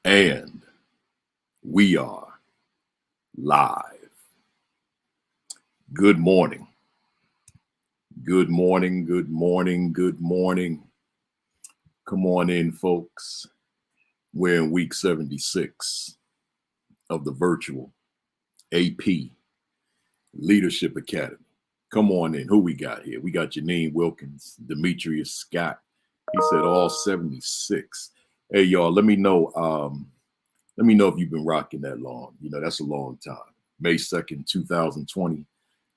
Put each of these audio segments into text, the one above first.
And we are live. Good morning. Good morning. Good morning. Good morning. Come on in, folks. We're in week 76 of the virtual AP Leadership Academy. Come on in. Who we got here? We got Janine Wilkins, Demetrius Scott. He said all 76. Hey, y'all, let me know. Let me know if you've been rocking that long. You know, that's a long time. May 2nd, 2020.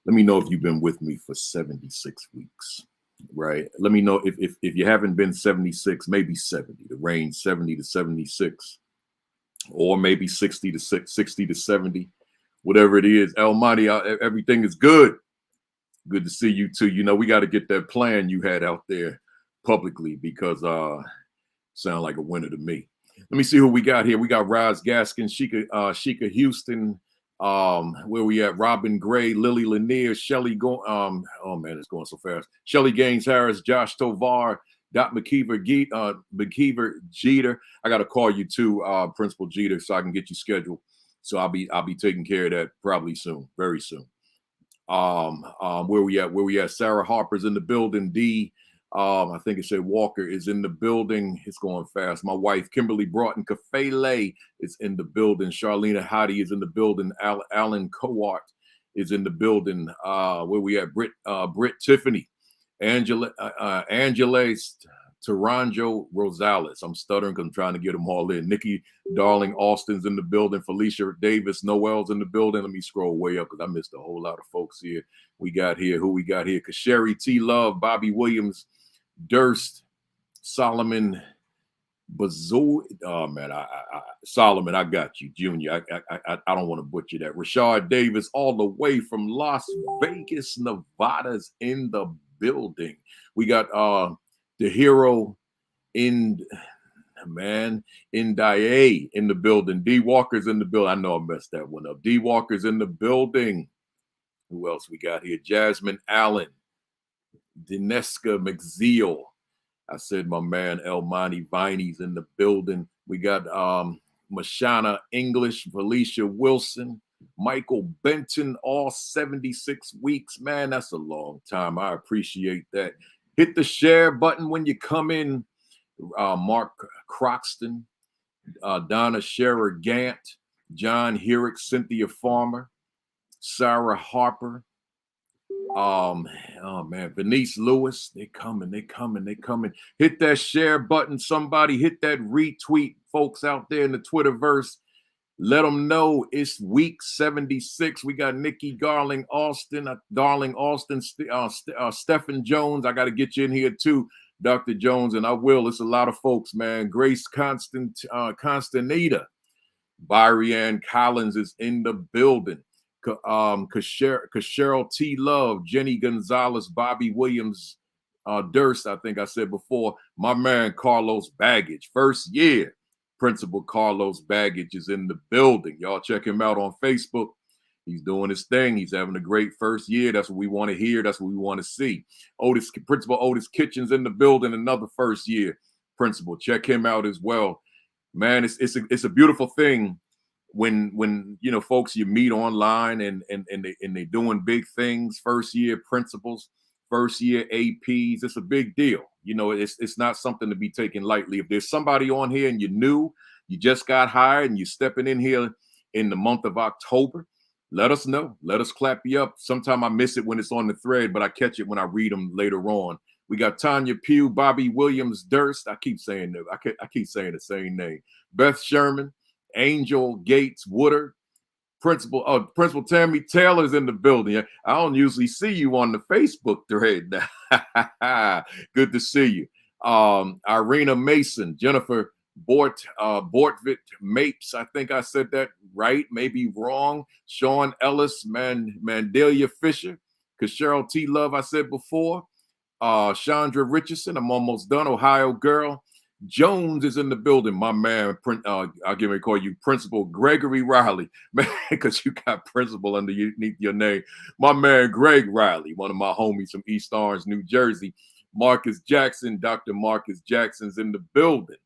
Let me know if you've been with me for 76 weeks, right? Let me know if you haven't been 76, maybe 70, the range 70 to 76, or maybe 60 to 70, whatever it is. Almighty, everything is good. Good to see you too. You know, we got to get that plan you had out there publicly because sound like a winner to me. Let me see who we got here. We got Roz Gaskin, Sheikah Houston. Where we at? Robin Gray, Lily Lanier, Shelly oh man, it's going so fast. Shelly Gaines Harris, Josh Tovar, Dot McKeever Jeter. I gotta call you too, Principal Jeter, so I can get you scheduled. So I'll be taking care of that probably soon, very soon. Where we at? Sarah Harper's in the building. I think it said Walker is in the building. It's going fast. My wife, Kimberly Broughton Kafele, is in the building. Charlena Hottie is in the building. Alan Coart is in the building. Where we at? Britt Tiffany, Angela Taranjo Rosales. I'm stuttering because I'm trying to get them all in. Nikki Darling Austin's in the building. Felicia Davis Noel's in the building. Let me scroll way up because I missed a whole lot of folks here. We got here. Who we got here? Kasheri T. Love, Bobby Williams, Durst, Solomon Bazoy. Oh man, Solomon, I got you, Junior. I don't want to butcher that. Rashard Davis, all the way from Las Vegas, Nevada's in the building. We got the hero in Daye in the building. D Walker's in the building. I know I messed that one up. D Walker's in the building. Who else we got here? Jasmine Allen, Dineska McZeal. I said my man Elmani Viney's in the building. We got Mashana English, Felicia Wilson, Michael Benton, all 76 weeks. Man, that's a long time. I appreciate that. Hit the share button when you come in. Mark Croxton, Donna Scherer Gant, John Herrick, Cynthia Farmer, Sarah Harper. Oh man, Venice Lewis, they coming. Hit that share button. Somebody hit that retweet, folks out there in the Twitterverse. Let them know it's week 76. We got Nikki Darling Austin, Stephen Jones. I got to get you in here too, Dr. Jones, and I will. It's a lot of folks, man. Grace Constanita, Byrianne Collins is in the building. Cheryl T. Love, Jenny Gonzalez, Bobby Williams, Durst, I think I said before. My man Carlos Baggage, first year Principal Carlos Baggage is in the building. Y'all check him out on Facebook. He's doing his thing. He's having a great first year. That's what we want to hear. That's what we want to see. Principal Otis Kitchens in the building, another first year principal. Check him out as well. Man, it's a beautiful thing when you know folks you meet online and they doing big things. First year principals, first year APs. It's a big deal. You know, it's not something to be taken lightly. If there's somebody on here and you're new, you just got hired and you're stepping in here in the month of October, let us know. Let us clap you up. Sometimes I miss it when it's on the thread, but I catch it when I read them later on. We got Tanya Pugh, Bobby Williams, Durst. I keep saying the same name. Beth Sherman, Angel Gates Woodard, Principal Tammy Taylor's in the building. I don't usually see you on the Facebook thread. Good to see you. Irina Mason, Jennifer Bortvit Mapes. I think I said that right, maybe wrong. Sean Ellis, Mandelia Fisher, Cheryl T. Love, I said before. Chandra Richardson, I'm almost done. Ohio girl. Jones is in the building. My man, I'll give me call you Principal Gregory Riley, man, because you got Principal underneath your name. My man, Greg Riley, one of my homies from East Orange, New Jersey. Marcus Jackson, Dr. Marcus Jackson's in the building.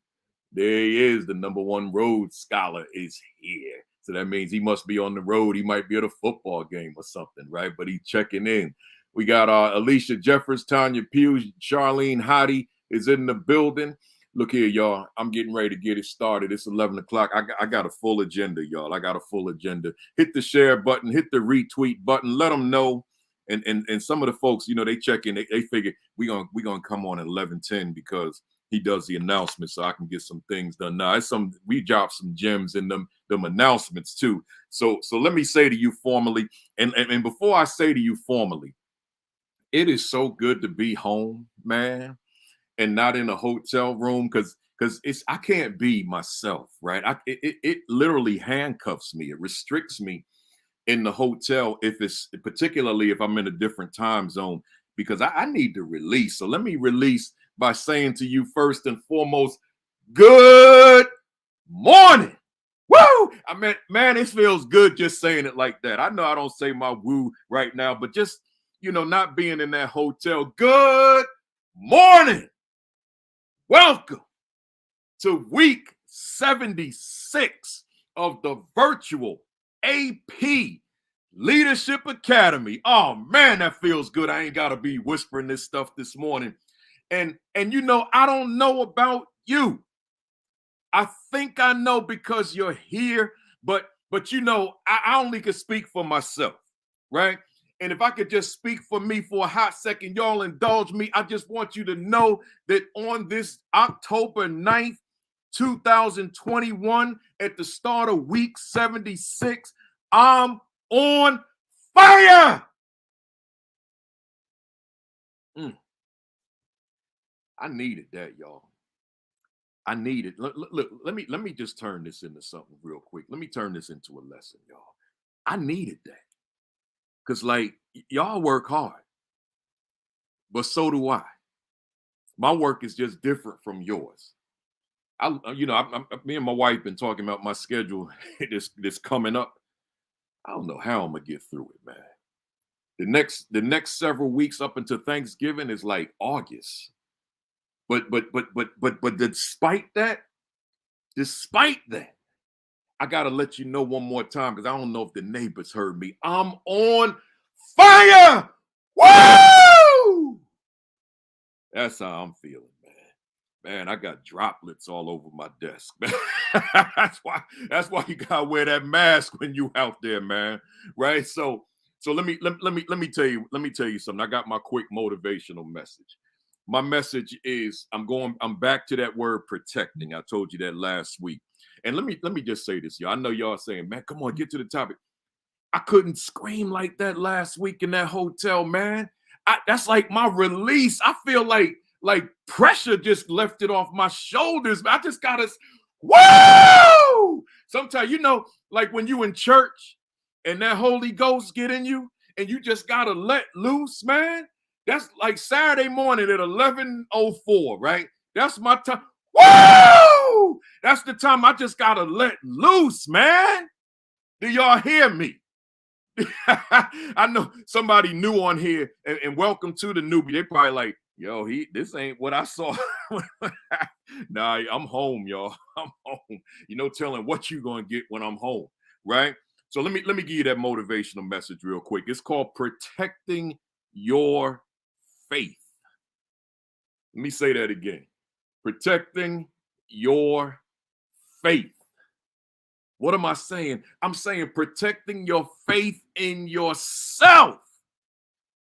There he is. The #1 Rhodes Scholar is here. So that means he must be on the road. He might be at a football game or something, right? But he's checking in. We got Alicia Jeffers, Tanya Pugh, Charlene Hottie is in the building. Look here, y'all. I'm getting ready to get it started. It's 11 o'clock. I got a full agenda, y'all. I got a full agenda. Hit the share button. Hit the retweet button. Let them know. And some of the folks, you know, they check in. They figure we gonna come on at 11:10 because he does the announcements, so I can get some things done. Now, we drop some gems in them announcements too. So let me say to you formally, and before I say to you formally, it is so good to be home, man, and not in a hotel room because I can't be myself, right? It literally handcuffs me. It restricts me in the hotel particularly if I'm in a different time zone because I need to release. So let me release by saying to you first and foremost, good morning. Woo! I mean, man, it feels good just saying it like that. I know I don't say my woo right now, but just, you know, not being in that hotel. Good morning. Welcome to week 76 of the virtual AP Leadership Academy. Oh man, that feels good. I ain't gotta be whispering this stuff this morning. And you know, I don't know about you. I think I know because you're here, but you know, I only can speak for myself, right? And if I could just speak for me for a hot second, y'all indulge me. I just want you to know that on this October 9th, 2021, at the start of week 76, I'm on fire. I needed that, y'all. I need it. Look, let me just turn this into something real quick. Let me turn this into a lesson, y'all. I needed that. Because, like, y'all work hard, but so do I. My work is just different from yours. Me and my wife been talking about my schedule this coming up. I don't know how I'm gonna get through it, man. The next several weeks up until Thanksgiving is like August. But despite that, I gotta let you know one more time because I don't know if the neighbors heard me. I'm on fire! Woo! That's how I'm feeling, man. Man, I got droplets all over my desk, man. that's why you gotta wear that mask when you out there, man. Right? So let me tell you something. I got my quick motivational message. My message is I'm back to that word protecting. I told you that last week. And let me just say this, y'all. I know y'all saying, man, come on, get to the topic. I couldn't scream like that last week in that hotel, man. That's like my release. I feel like pressure just lifted off my shoulders. I just gotta, woo! Sometimes, you know, like when you in church and that Holy Ghost get in you and you just gotta let loose, man. That's like Saturday morning at 11:04, right? That's my time. Woo! That's the time I just gotta let loose, man. Do y'all hear me? I know somebody new on here, and welcome to the newbie. They probably like, yo, this ain't what I saw. Nah, I'm home, y'all. I'm home. You know, telling what you gonna get when I'm home, right? So let me give you that motivational message real quick. It's called protecting your faith. Let me say that again. Protecting your faith. What am I saying? I'm saying protecting your faith in yourself,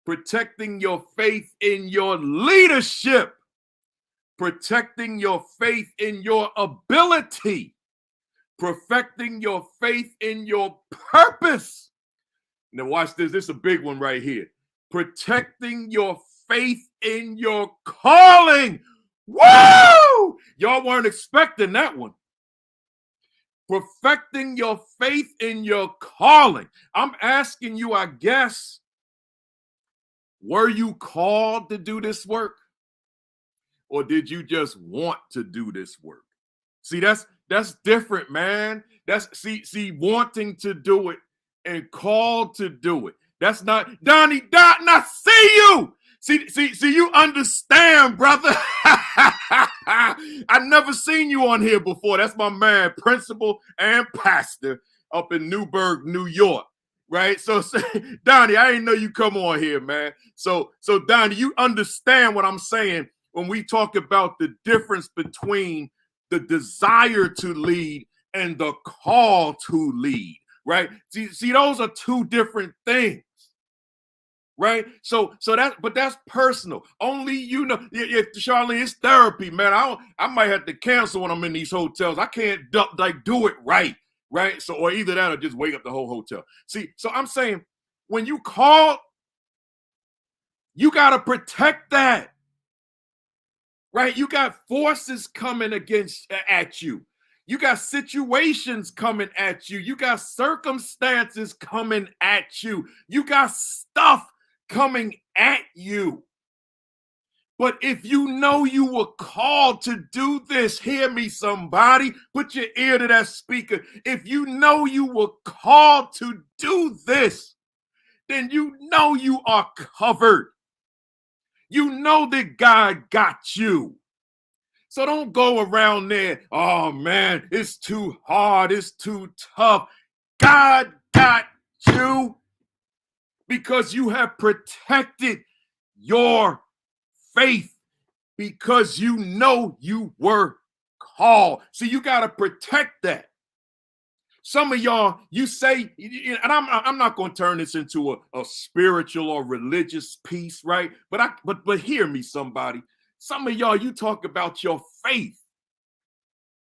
protecting your faith in your leadership, protecting your faith in your ability, perfecting your faith in your purpose. Now watch this. This is a big one right here. Protecting your faith in your calling. Woo! Y'all weren't expecting that one. Perfecting your faith in your calling. I'm asking you, I guess, were you called to do this work? Or did you just want to do this work? See, that's different, man. That's see, wanting to do it and called to do it. That's not Donnie Dot, and I see you. See, you understand, brother. I never seen you on here before. That's my man, principal and pastor up in Newburgh, New York. Right. So Donnie, I didn't know you come on here, man. So Donnie, you understand what I'm saying when we talk about the difference between the desire to lead and the call to lead, right? See, those are two different things. Right, so that's personal. Only you know, Charlene. It's therapy, man. I might have to cancel when I'm in these hotels. I can't do it right. So or either that or just wake up the whole hotel. See, so I'm saying when you call, you gotta protect that. Right, you got forces coming at you. You got situations coming at you. You got circumstances coming at you. You got stuff coming at you. But if you know you were called to do this, hear me, somebody, put your ear to that speaker. If you know you were called to do this, then you know you are covered. You know that God got you. So don't go around there, oh man, it's too hard, it's too tough. God got you because you have protected your faith, because you know you were called. See, you got to protect that. Some of y'all, you say, and I'm not going to turn this into a spiritual or religious piece, right? But hear me, somebody. Some of y'all, you talk about your faith,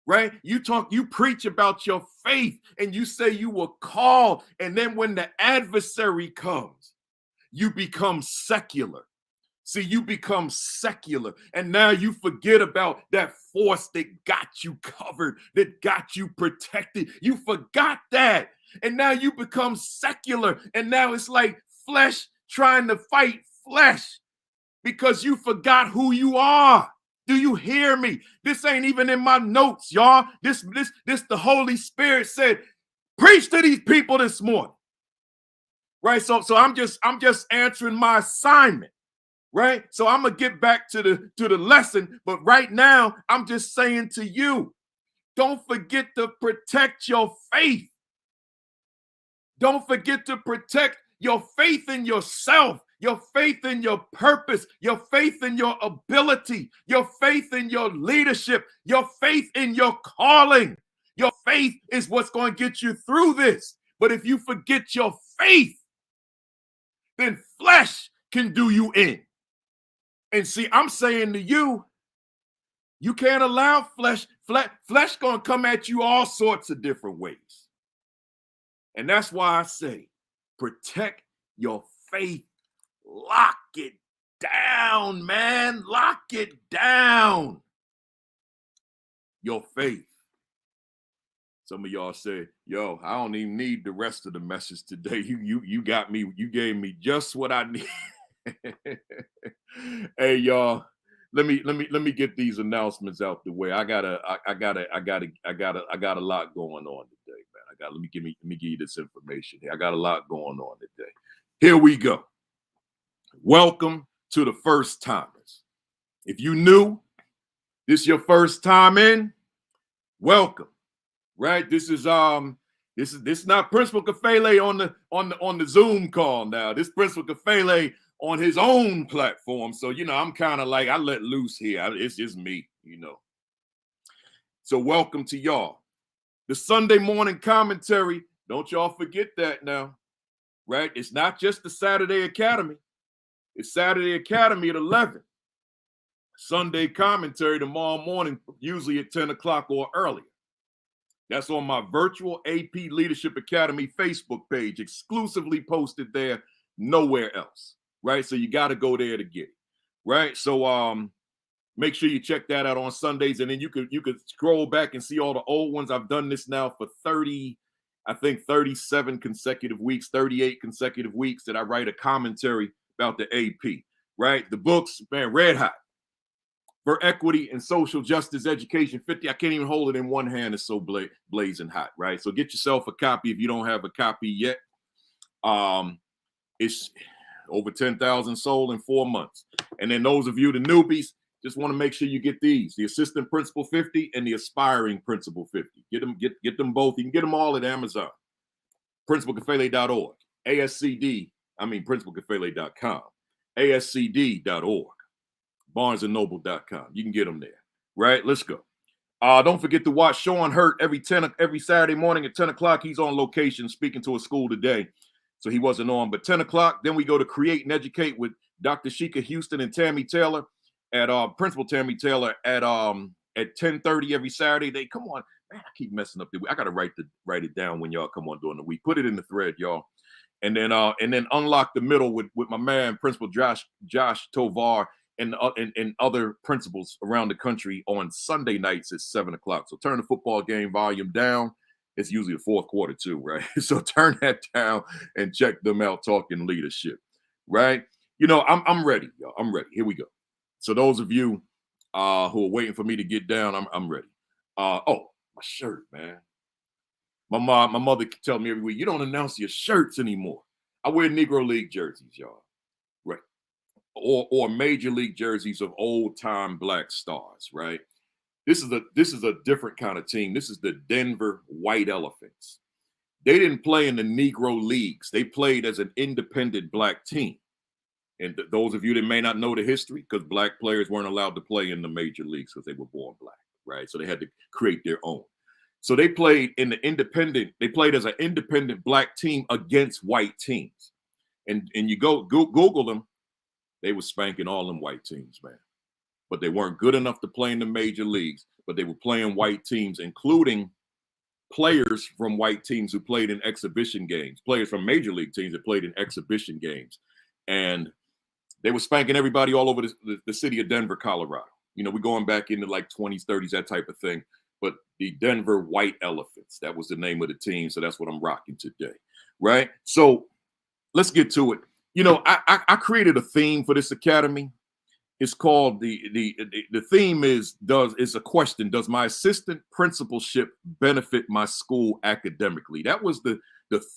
right? You preach about your faith and you say you were called. And then when the adversary comes, you become secular. See, you become secular, and now you forget about that force that got you covered, that got you protected. You forgot that, and now you become secular, and now it's like flesh trying to fight flesh because you forgot who you are. Do you hear me? This ain't even in my notes, y'all. This the Holy Spirit said, preach to these people this morning, right? So I'm just answering my assignment. Right, so I'm gonna get back to the lesson, but right now I'm just saying to you, don't forget to protect your faith. Don't forget to protect your faith in yourself, your faith in your purpose, your faith in your ability, your faith in your leadership, your faith in your calling. Your faith is what's going to get you through this. But if you forget your faith, then flesh can do you in. And see, I'm saying to you, you can't allow flesh gonna come at you all sorts of different ways. And that's why I say, protect your faith. Lock it down, man. Lock it down. Your faith. Some of y'all say, yo, I don't even need the rest of the message today. You got me, you gave me just what I need. Hey y'all, let me get these announcements out the way. I got a lot going on today, man. Let me give you this information here. I got a lot going on today. Here we go. Welcome to the first timers. If you new, this your first time in, welcome. Right? This is not Principal Kafele on the Zoom call now. This Principal Kafele on his own platform. So, I'm kind of like, I let loose here. It's just me, So welcome to y'all. The Sunday morning commentary, don't y'all forget that now, right? It's not just the Saturday Academy. It's Saturday Academy at 11. Sunday commentary tomorrow morning, usually at 10 o'clock or earlier. That's on my virtual AP Leadership Academy Facebook page, exclusively posted there, nowhere else. Right, so you got to go there to get it. Right, so make sure you check that out on Sundays, and then you could scroll back and see all the old ones. I've done this now for 37 consecutive weeks, 38 consecutive weeks that I write a commentary about the AP. Right, the books, man, red hot. For Equity and Social Justice Education 50. I can't even hold it in one hand. It's so blazing hot, right? So get yourself a copy if you don't have a copy yet. It's over 10,000 sold in 4 months. And then those of you, the newbies, Just want to make sure you get these, the assistant principal 50 and the aspiring principal 50. Get them both. You can get them all at Amazon. principalkafele.org. principalkafele.com. ASCD.org. barnesandnoble.com. You can get them there. Right? Let's go. Don't forget to watch Sean Hurt every Saturday morning at 10 o'clock. He's on location speaking to a school today, so he wasn't on. But 10 o'clock, then we go to Create and Educate with Dr. Sheikah Houston and Tammy Taylor at Principal Tammy Taylor at 10:30 every Saturday. Come on, man, I keep messing up. I gotta write it down when y'all come on during the week. Put it in the thread, y'all. And then Unlock the Middle with my man Principal Josh Tovar and other principals around the country on Sunday nights at 7 o'clock. So turn the football game volume down. It's usually the fourth quarter too, right? So turn that down and check them out talking leadership, right? I'm ready, y'all. I'm ready. Here we go. So those of you who are waiting for me to get down, I'm ready. Oh, my shirt, man. My mother tell me every week, you don't announce your shirts anymore. I wear Negro League jerseys, y'all. Right. Or Major League jerseys of old-time Black stars, right? This is a different kind of team. This is the Denver White Elephants. They didn't play in the Negro Leagues. They played as an independent Black team. And those of you that may not know the history, because Black players weren't allowed to play in the major leagues because they were born Black, right? So they had to create their own. So they played they played as an independent Black team against white teams. And you Google them, they were spanking all them white teams, man. But they weren't good enough to play in the major leagues, but they were playing white teams, including players from white teams who played in exhibition games, players from major league teams that played in exhibition games. And they were spanking everybody all over the city of Denver, Colorado. We're going back into like 20s, 30s, that type of thing. But the Denver White Elephants, that was the name of the team. So that's what I'm rocking today, right? So let's get to it. I created a theme for this academy. It's called the theme is a question: does my assistant principalship benefit my school academically? That was the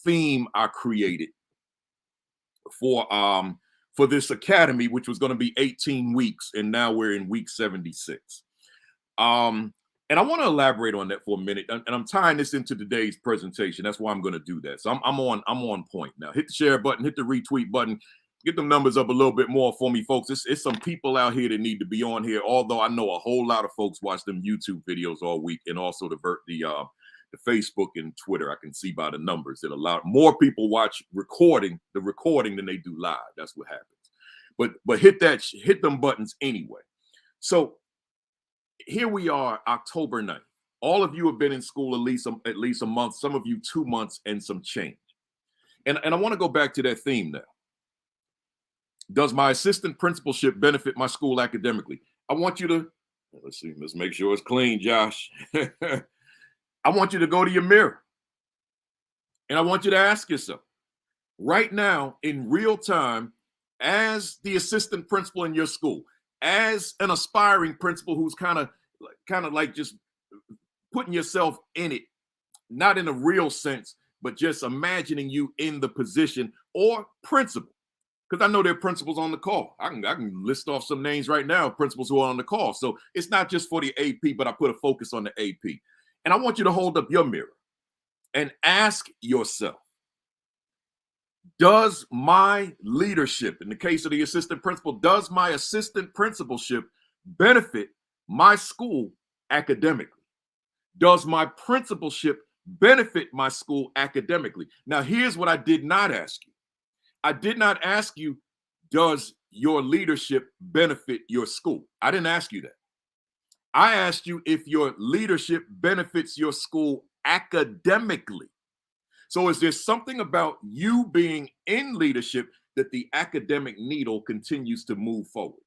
theme I created for this academy, which was going to be 18 weeks, and now we're in week 76. And I want to elaborate on that for a minute, and I'm tying this into today's presentation. That's why I'm going to do that. So I'm on point now. Hit the share button, hit the retweet button, get them numbers up a little bit more for me, folks. It's some people out here that need to be on here. Although I know a whole lot of folks watch them YouTube videos all week, and also the Facebook and Twitter. I can see by the numbers that a lot more people watch the recording than they do live. That's what happens. But hit them buttons anyway. So here we are, October 9th. All of you have been in school at least a month, some of you 2 months and some change. And I want to go back to that theme now. Does my assistant principalship benefit my school academically? I want you to, let's make sure it's clean, Josh. I want you to go to your mirror. And I want you to ask yourself, right now, in real time, as the assistant principal in your school, as an aspiring principal who's kind of like just putting yourself in it, not in a real sense, but just imagining you in the position, or principal, because I know there are principals on the call. I can list off some names right now of principals who are on the call. So it's not just for the AP, but I put a focus on the AP. And I want you to hold up your mirror and ask yourself, does my leadership, in the case of the assistant principal, does my assistant principalship benefit my school academically? Does my principalship benefit my school academically? Now, here's what I did not ask you. I did not ask you, does your leadership benefit your school? I didn't ask you that. I asked you if your leadership benefits your school academically. So is there something about you being in leadership that the academic needle continues to move forward?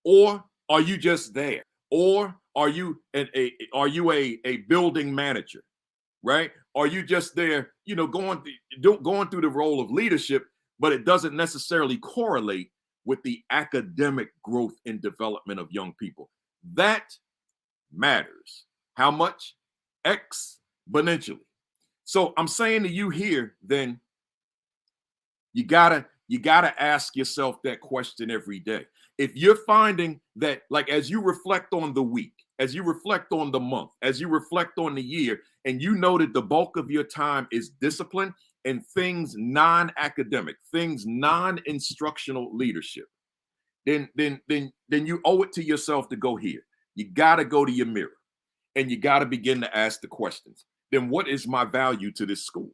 Or are you just there? Or are you a building manager, right? Are you just there, going through the role of leadership, but it doesn't necessarily correlate with the academic growth and development of young people? That matters. How much? Exponentially. So I'm saying to you here, then you gotta ask yourself that question every day. If you're finding that, like, as you reflect on the week, as you reflect on the month, as you reflect on the year, and you know that the bulk of your time is discipline and things non-academic, things non-instructional leadership, then you owe it to yourself to go here. You got to go to your mirror and you got to begin to ask the questions. Then what is my value to this school?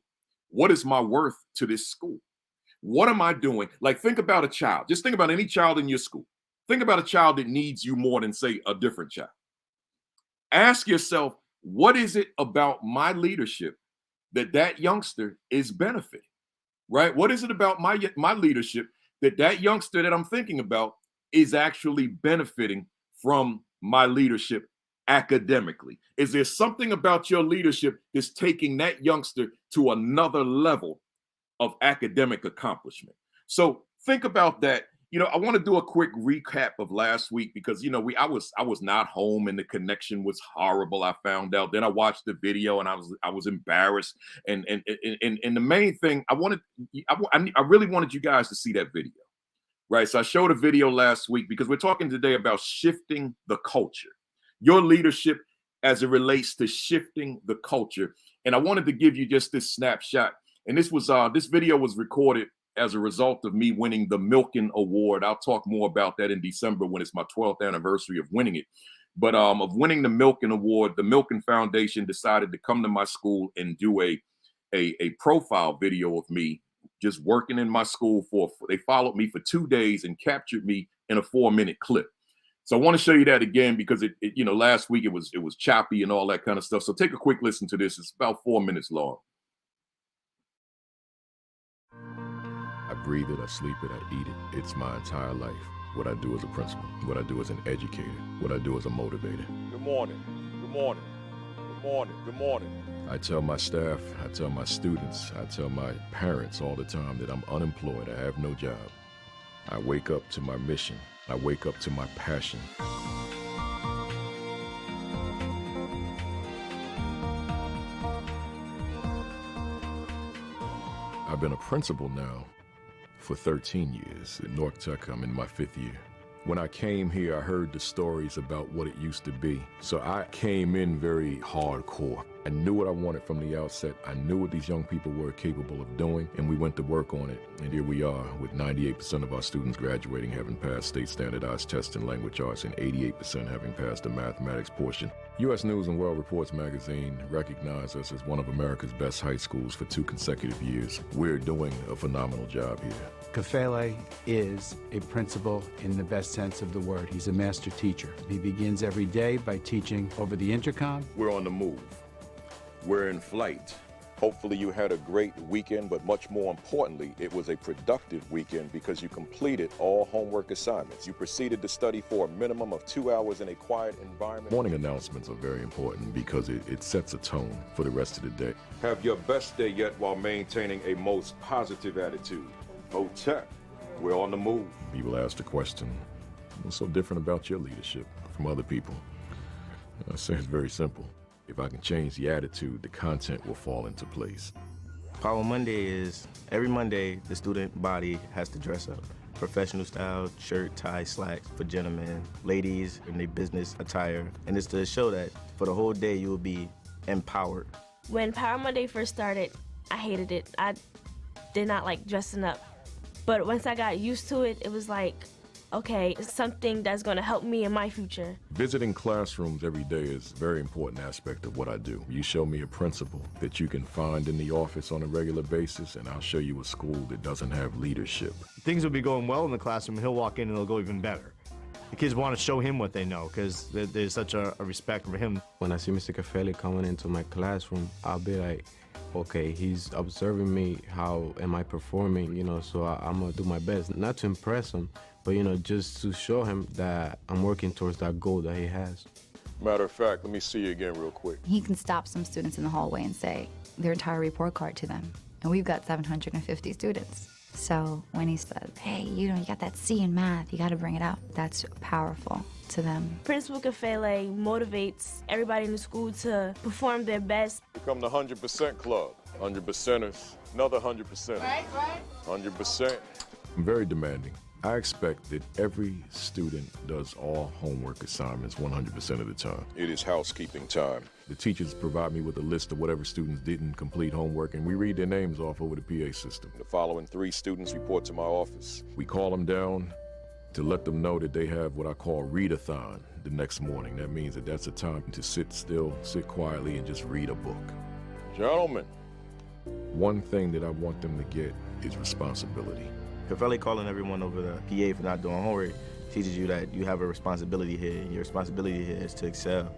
What is my worth to this school? What am I doing? Like, think about a child. Just think about any child in your school. Think about a child that needs you more than, say, a different child. Ask yourself, what is it about my leadership that youngster is benefiting, right? What is it about my leadership that youngster that I'm thinking about is actually benefiting from my leadership academically? Is there something about your leadership that's taking that youngster to another level of academic accomplishment? So think about that. I want to do a quick recap of last week because I was not home and the connection was horrible. I found out. Then I watched the video and I was embarrassed. And the main thing I really wanted you guys to see that video, right? So I showed a video last week because we're talking today about shifting the culture, your leadership as it relates to shifting the culture. And I wanted to give you just this snapshot. And this video was recorded as a result of me winning the Milken Award. I'll talk more about that in December when it's my 12th anniversary of winning it. But of winning the Milken Award, the Milken Foundation decided to come to my school and do a profile video of me just working in my school. They followed me for 2 days and captured me in a 4-minute clip. So I want to show you that again because it last week it was choppy and all that kind of stuff. So take a quick listen to this. It's about 4 minutes long. I breathe it, I sleep it, I eat it. It's my entire life. What I do as a principal, what I do as an educator, what I do as a motivator. Good morning, good morning, good morning, good morning. I tell my staff, I tell my students, I tell my parents all the time that I'm unemployed, I have no job. I wake up to my mission. I wake up to my passion. I've been a principal now for 13 years. At North Tech, I'm in my 5th year. When I came here, I heard the stories about what it used to be. So I came in very hardcore. I knew what I wanted from the outset. I knew what these young people were capable of doing, and we went to work on it. And here we are, with 98% of our students graduating having passed state standardized tests in language arts and 88% having passed the mathematics portion. U.S. News and World Reports magazine recognized us as one of America's best high schools for 2 consecutive years. We're doing a phenomenal job here. Kafele is a principal in the best sense of the word. He's a master teacher. He begins every day by teaching over the intercom. We're on the move. We're in flight. Hopefully you had a great weekend, but much more importantly, it was a productive weekend because you completed all homework assignments. You proceeded to study for a minimum of 2 hours in a quiet environment. Morning announcements are very important because it sets a tone for the rest of the day. Have your best day yet while maintaining a most positive attitude. Hotep, we're on the move. People ask the question, what's so different about your leadership from other people? I say it's very simple. If I can change the attitude, the content will fall into place. Power Monday is, every Monday, the student body has to dress up. Professional style, shirt, tie, slacks for gentlemen, ladies in their business attire. And it's to show that for the whole day you will be empowered. When Power Monday first started, I hated it. I did not like dressing up. But once I got used to it, it was like, okay, it's something that's going to help me in my future. Visiting classrooms every day is a very important aspect of what I do. You show me a principal that you can find in the office on a regular basis, and I'll show you a school that doesn't have leadership. Things will be going well in the classroom, and he'll walk in and it'll go even better. The kids want to show him what they know because there's such a respect for him. When I see Mr. Kafele coming into my classroom, I'll be like, okay, he's observing me, how am I performing, so I'm gonna do my best, not to impress him, but just to show him that I'm working towards that goal that he has. Matter of fact, let me see you again real quick. He can stop some students in the hallway and say their entire report card to them, and we've got 750 students. So when he says, hey, you got that C in math, you got to bring it out, that's powerful to them. Principal Kafele motivates everybody in the school to perform their best. Become the 100% club. 100%ers, another 100%. Right. 100%. I'm very demanding. I expect that every student does all homework assignments 100% of the time. It is housekeeping time. The teachers provide me with a list of whatever students didn't complete homework, and we read their names off over the PA system. The following 3 students report to my office. We call them down to let them know that they have what I call readathon the next morning. That means that that's a time to sit still, sit quietly, and just read a book. Gentlemen, one thing that I want them to get is responsibility. Kafele calling everyone over the PA for not doing homework teaches you that you have a responsibility here, and your responsibility here is to excel.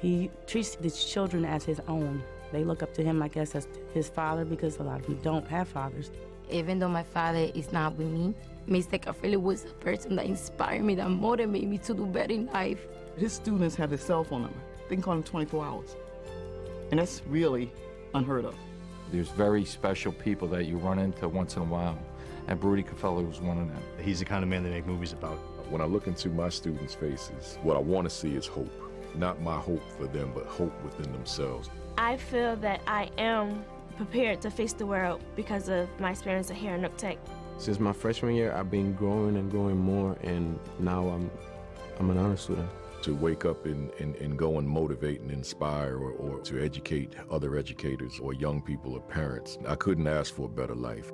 He treats the children as his own. They look up to him, I guess, as his father, because a lot of them don't have fathers. Even though my father is not with me, Mr. Kafele was a person that inspired me, that motivated me to do better in life. His students have his cell phone number. They can call him 24 hours. And that's really unheard of. There's very special people that you run into once in a while, and Rudy Kafele was one of them. He's the kind of man they make movies about. When I look into my students' faces, what I want to see is hope. Not my hope for them, but hope within themselves. I feel that I am prepared to face the world because of my experience here in Nook Tech. Since my freshman year, I've been growing and growing more, and now I'm an honor student. To wake up and go and motivate and inspire or to educate other educators or young people or parents, I couldn't ask for a better life.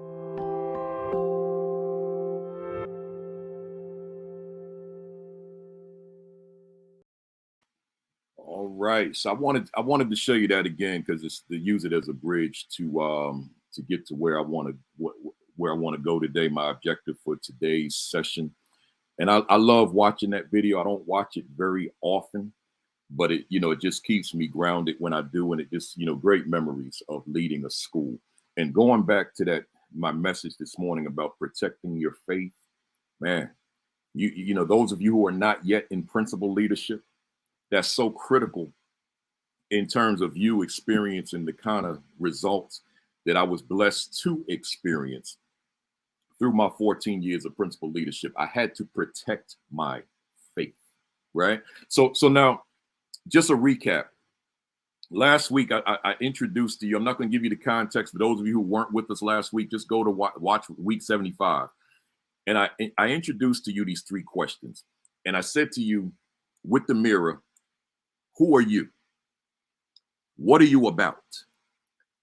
All right, so I wanted to show you that again because it's to use it as a bridge to get to where I want to go today. My objective for today's session, and I love watching that video. I don't watch it very often, but it just keeps me grounded when I do, and it just great memories of leading a school and going back to that my message this morning about protecting your faith, man. You know those of you who are not yet in principal leadership. That's so critical in terms of you experiencing the kind of results that I was blessed to experience through my 14 years of principal leadership. I had to protect my faith, right? So now, just a recap. Last week, I introduced to you, I'm not going to give you the context. For those of you who weren't with us last week, just go to watch week 75. And I introduced to you these 3 questions. And I said to you, with the mirror, who are you? What are you about?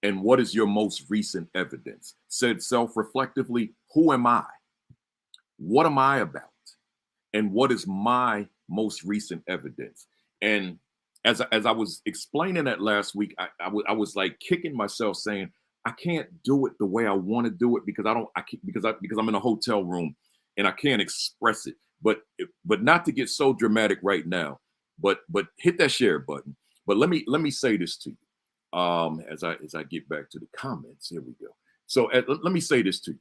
And what is your most recent evidence? Said self-reflectively, who am I? What am I about? And what is my most recent evidence? And as I was explaining that last week, I was like kicking myself saying, I can't do it the way I want to do it because because I'm in a hotel room and I can't express it. But not to get so dramatic right now. But hit that share button. But let me say this to you as I get back to the comments. Here we go. So let me say this to you.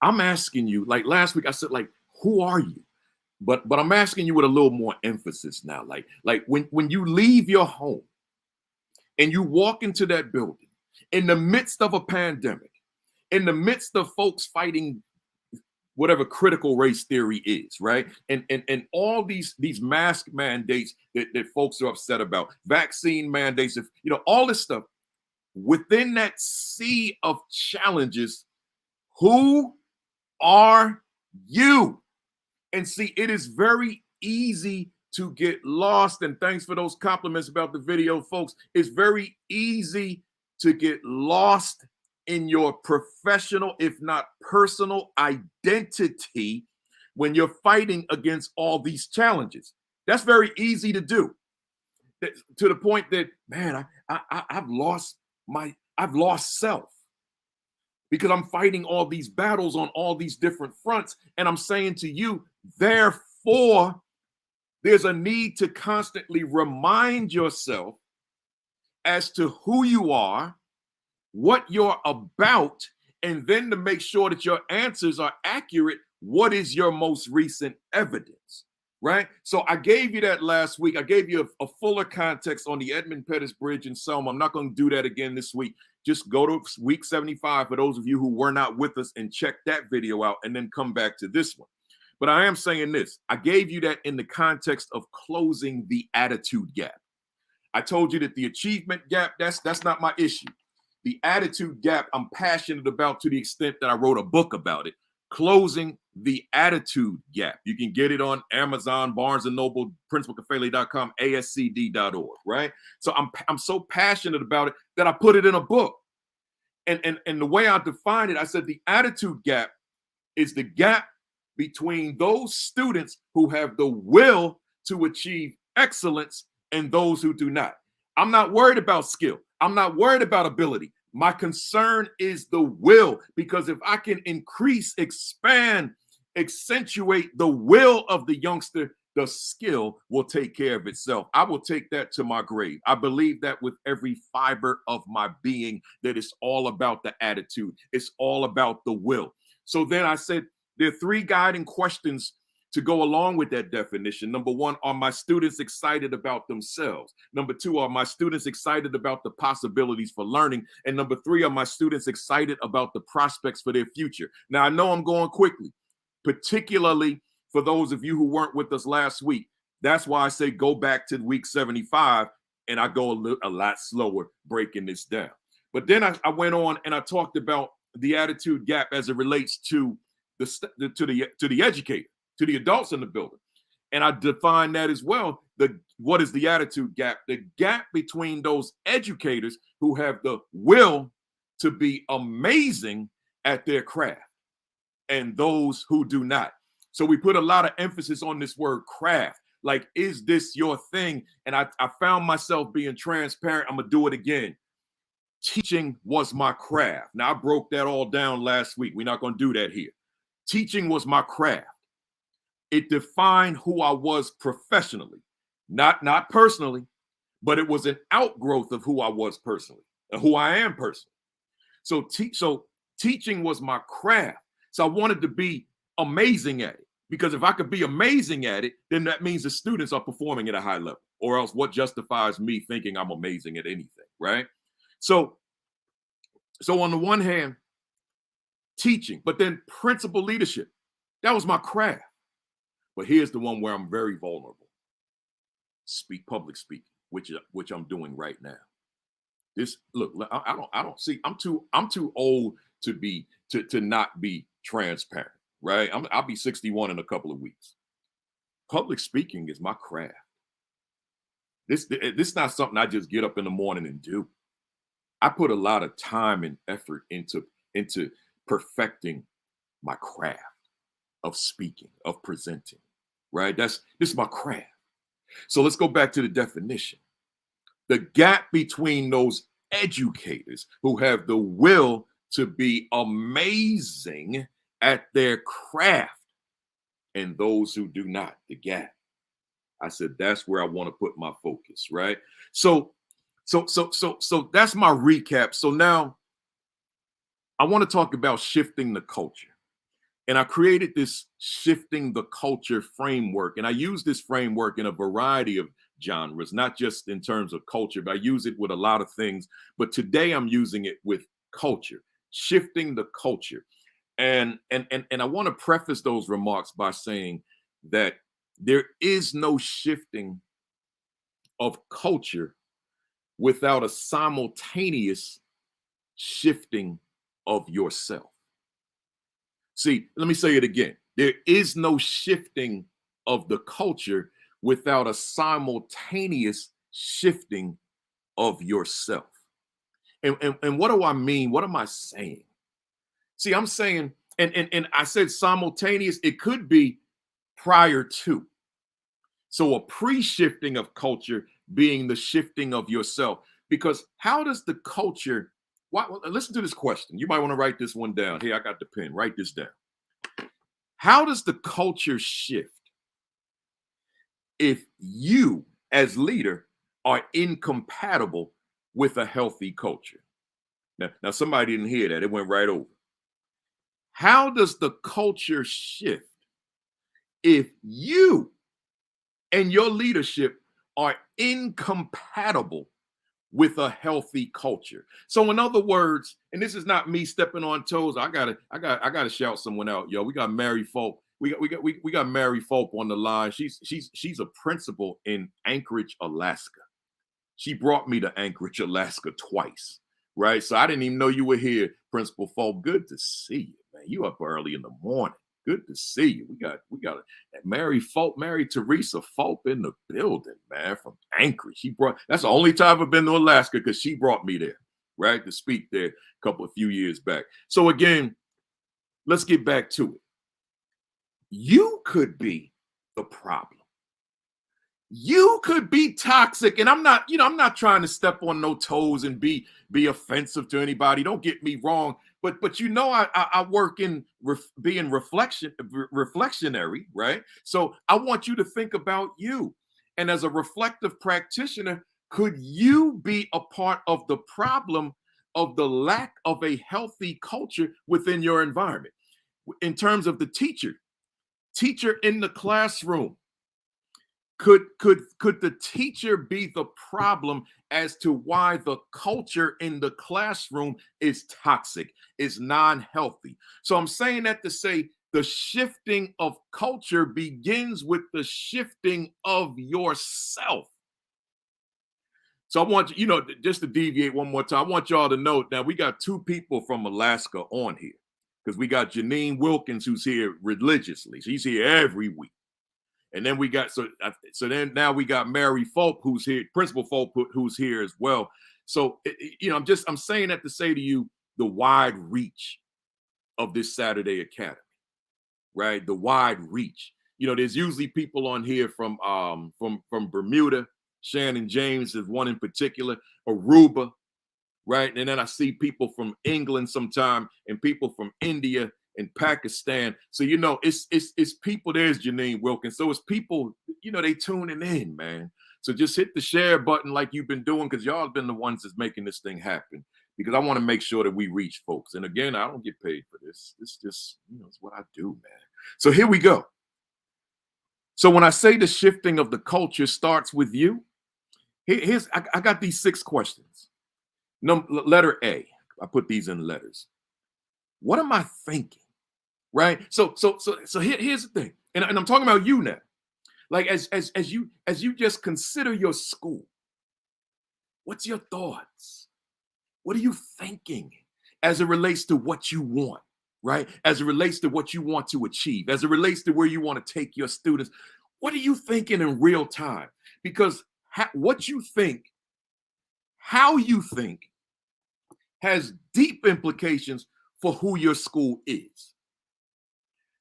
I'm asking you, like last week I said, like, who are you? But I'm asking you with a little more emphasis now. Like when you leave your home and you walk into that building in the midst of a pandemic, in the midst of folks fighting whatever critical race theory is, right? And all these mask mandates that folks are upset about, vaccine mandates, all this stuff, within that sea of challenges, who are you? And see, it is very easy to get lost. And thanks for those compliments about the video, folks. It's very easy to get lost in your professional, if not personal identity when you're fighting against all these challenges. That's very easy to do. To the point that, man, I've lost self because I'm fighting all these battles on all these different fronts. And I'm saying to you, therefore, there's a need to constantly remind yourself as to who you are, what you're about, and then to make sure that your answers are accurate, what is your most recent evidence, right? So I gave you that last week. I gave you a fuller context on the Edmund Pettus Bridge in Selma. I'm not going to do that again this week. Just go to week 75 for those of you who were not with us and check that video out and then come back to this one. But I am saying this. I gave you that in the context of closing the attitude gap. I told you that the achievement gap, that's not my issue. The attitude gap I'm passionate about to the extent that I wrote a book about it Closing the Attitude Gap. You can get it on Amazon, Barnes & Noble, principalkafele.com, ascd.org, right? So I'm so passionate about it that I put it in a book. And the way I define it, I said the attitude gap is the gap between those students who have the will to achieve excellence and those who do not. I'm not worried about skill. I'm not worried about ability. My concern is the will, because if I can increase, expand, accentuate the will of the youngster, the skill will take care of itself. I will take that to my grave. I believe that with every fiber of my being, that it's all about the attitude. It's all about the will. So then I said, there are 3 guiding questions to go along with that definition. Number 1, are my students excited about themselves? Number 2, are my students excited about the possibilities for learning? And number 3, are my students excited about the prospects for their future? Now, I know I'm going quickly, particularly for those of you who weren't with us last week. That's why I say go back to week 75, and I go a lot slower breaking this down. But then I went on and I talked about the attitude gap as it relates to the educator, to the adults in the building. And I define that as well. What is the attitude gap? The gap between those educators who have the will to be amazing at their craft and those who do not. So we put a lot of emphasis on this word craft. Like, is this your thing? And I found myself being transparent. I'm going to do it again. Teaching was my craft. Now, I broke that all down last week. We're not going to do that here. Teaching was my craft. It defined who I was professionally, not personally, but it was an outgrowth of who I was personally and who I am personally. So teaching was my craft. So I wanted to be amazing at it, because if I could be amazing at it, then that means the students are performing at a high level, or else what justifies me thinking I'm amazing at anything, right? So on the one hand, teaching, but then principal leadership, that was my craft. But here's the one where I'm very vulnerable. Public speaking, which I'm doing right now. I don't see, I'm too old to not be transparent, right? I'll be 61 in a couple of weeks. Public speaking is my craft. This is not something I just get up in the morning and do. I put a lot of time and effort into perfecting my craft of speaking, of presenting, right? This is my craft. So let's go back to the definition. The gap between those educators who have the will to be amazing at their craft and those who do not, the gap. I said, that's where I want to put my focus, right? So that's my recap. So now I want to talk about shifting the culture. And I created this shifting the culture framework. And I use this framework in a variety of genres, not just in terms of culture, but I use it with a lot of things. But today I'm using it with culture, shifting the culture. And I want to preface those remarks by saying that there is no shifting of culture without a simultaneous shifting of yourself. See, let me say it again. There is no shifting of the culture without a simultaneous shifting of yourself. And what do I mean? What am I saying? See, I'm saying, and I said simultaneous, it could be prior to. So a pre-shifting of culture being the shifting of yourself. Because how does the culture, listen to this question. You might want to write this one down. Here, I got the pen. Write this down. How does the culture shift if you, as leader, are incompatible with a healthy culture? Now somebody didn't hear that. It went right over. How does the culture shift if you and your leadership are incompatible with a healthy culture? So in other words, and this is not me stepping on toes. I gotta shout someone out, yo. We got Mary Folk. We got Mary Folk on the line. She's a principal in Anchorage, Alaska. She brought me to Anchorage, Alaska twice, right? So I didn't even know you were here, Principal Folk. Good to see you, man. You up early in the morning. Good to see you. We got Mary Teresa Fulp in the building, man, from Anchorage. That's the only time I've been to Alaska because she brought me there, right, to speak there a few years back. So again, let's get back to it. You could be the problem. You could be toxic, and I'm not trying to step on no toes and be offensive to anybody. Don't get me wrong, but I work in being reflectionary, right? So I want you to think about you, and as a reflective practitioner, could you be a part of the problem of the lack of a healthy culture within your environment? In terms of the teacher in the classroom. Could the teacher be the problem as to why the culture in the classroom is toxic, is non-healthy? So I'm saying that to say the shifting of culture begins with the shifting of yourself. So I want you, just to deviate one more time, I want y'all to know now we got two people from Alaska on here because we got Janine Wilkins, who's here religiously. She's here every week. And then we got then now we got Mary Fulp, who's here, Principal Fulp, who's here as well. So I'm saying that to say to you the wide reach of this Saturday Academy, right? The wide reach. There's usually people on here from Bermuda. Shannon James is one in particular, Aruba, right? And then I see people from England sometime and people from India and Pakistan. So, it's people. There's Janine Wilkins. So it's people, they tuning in, man. So just hit the share button like you've been doing, because y'all have been the ones that's making this thing happen, because I want to make sure that we reach folks. And again, I don't get paid for this. It's just, it's what I do, man. So here we go. So when I say the shifting of the culture starts with you, I got these 6 questions. Letter A, I put these in letters. What am I thinking? Right. So here's the thing, and I'm talking about you now. Like as you just consider your school, what's your thoughts? What are you thinking as it relates to what you want, right? As it relates to what you want to achieve, as it relates to where you want to take your students. What are you thinking in real time? Because what you think, how you think, has deep implications for who your school is.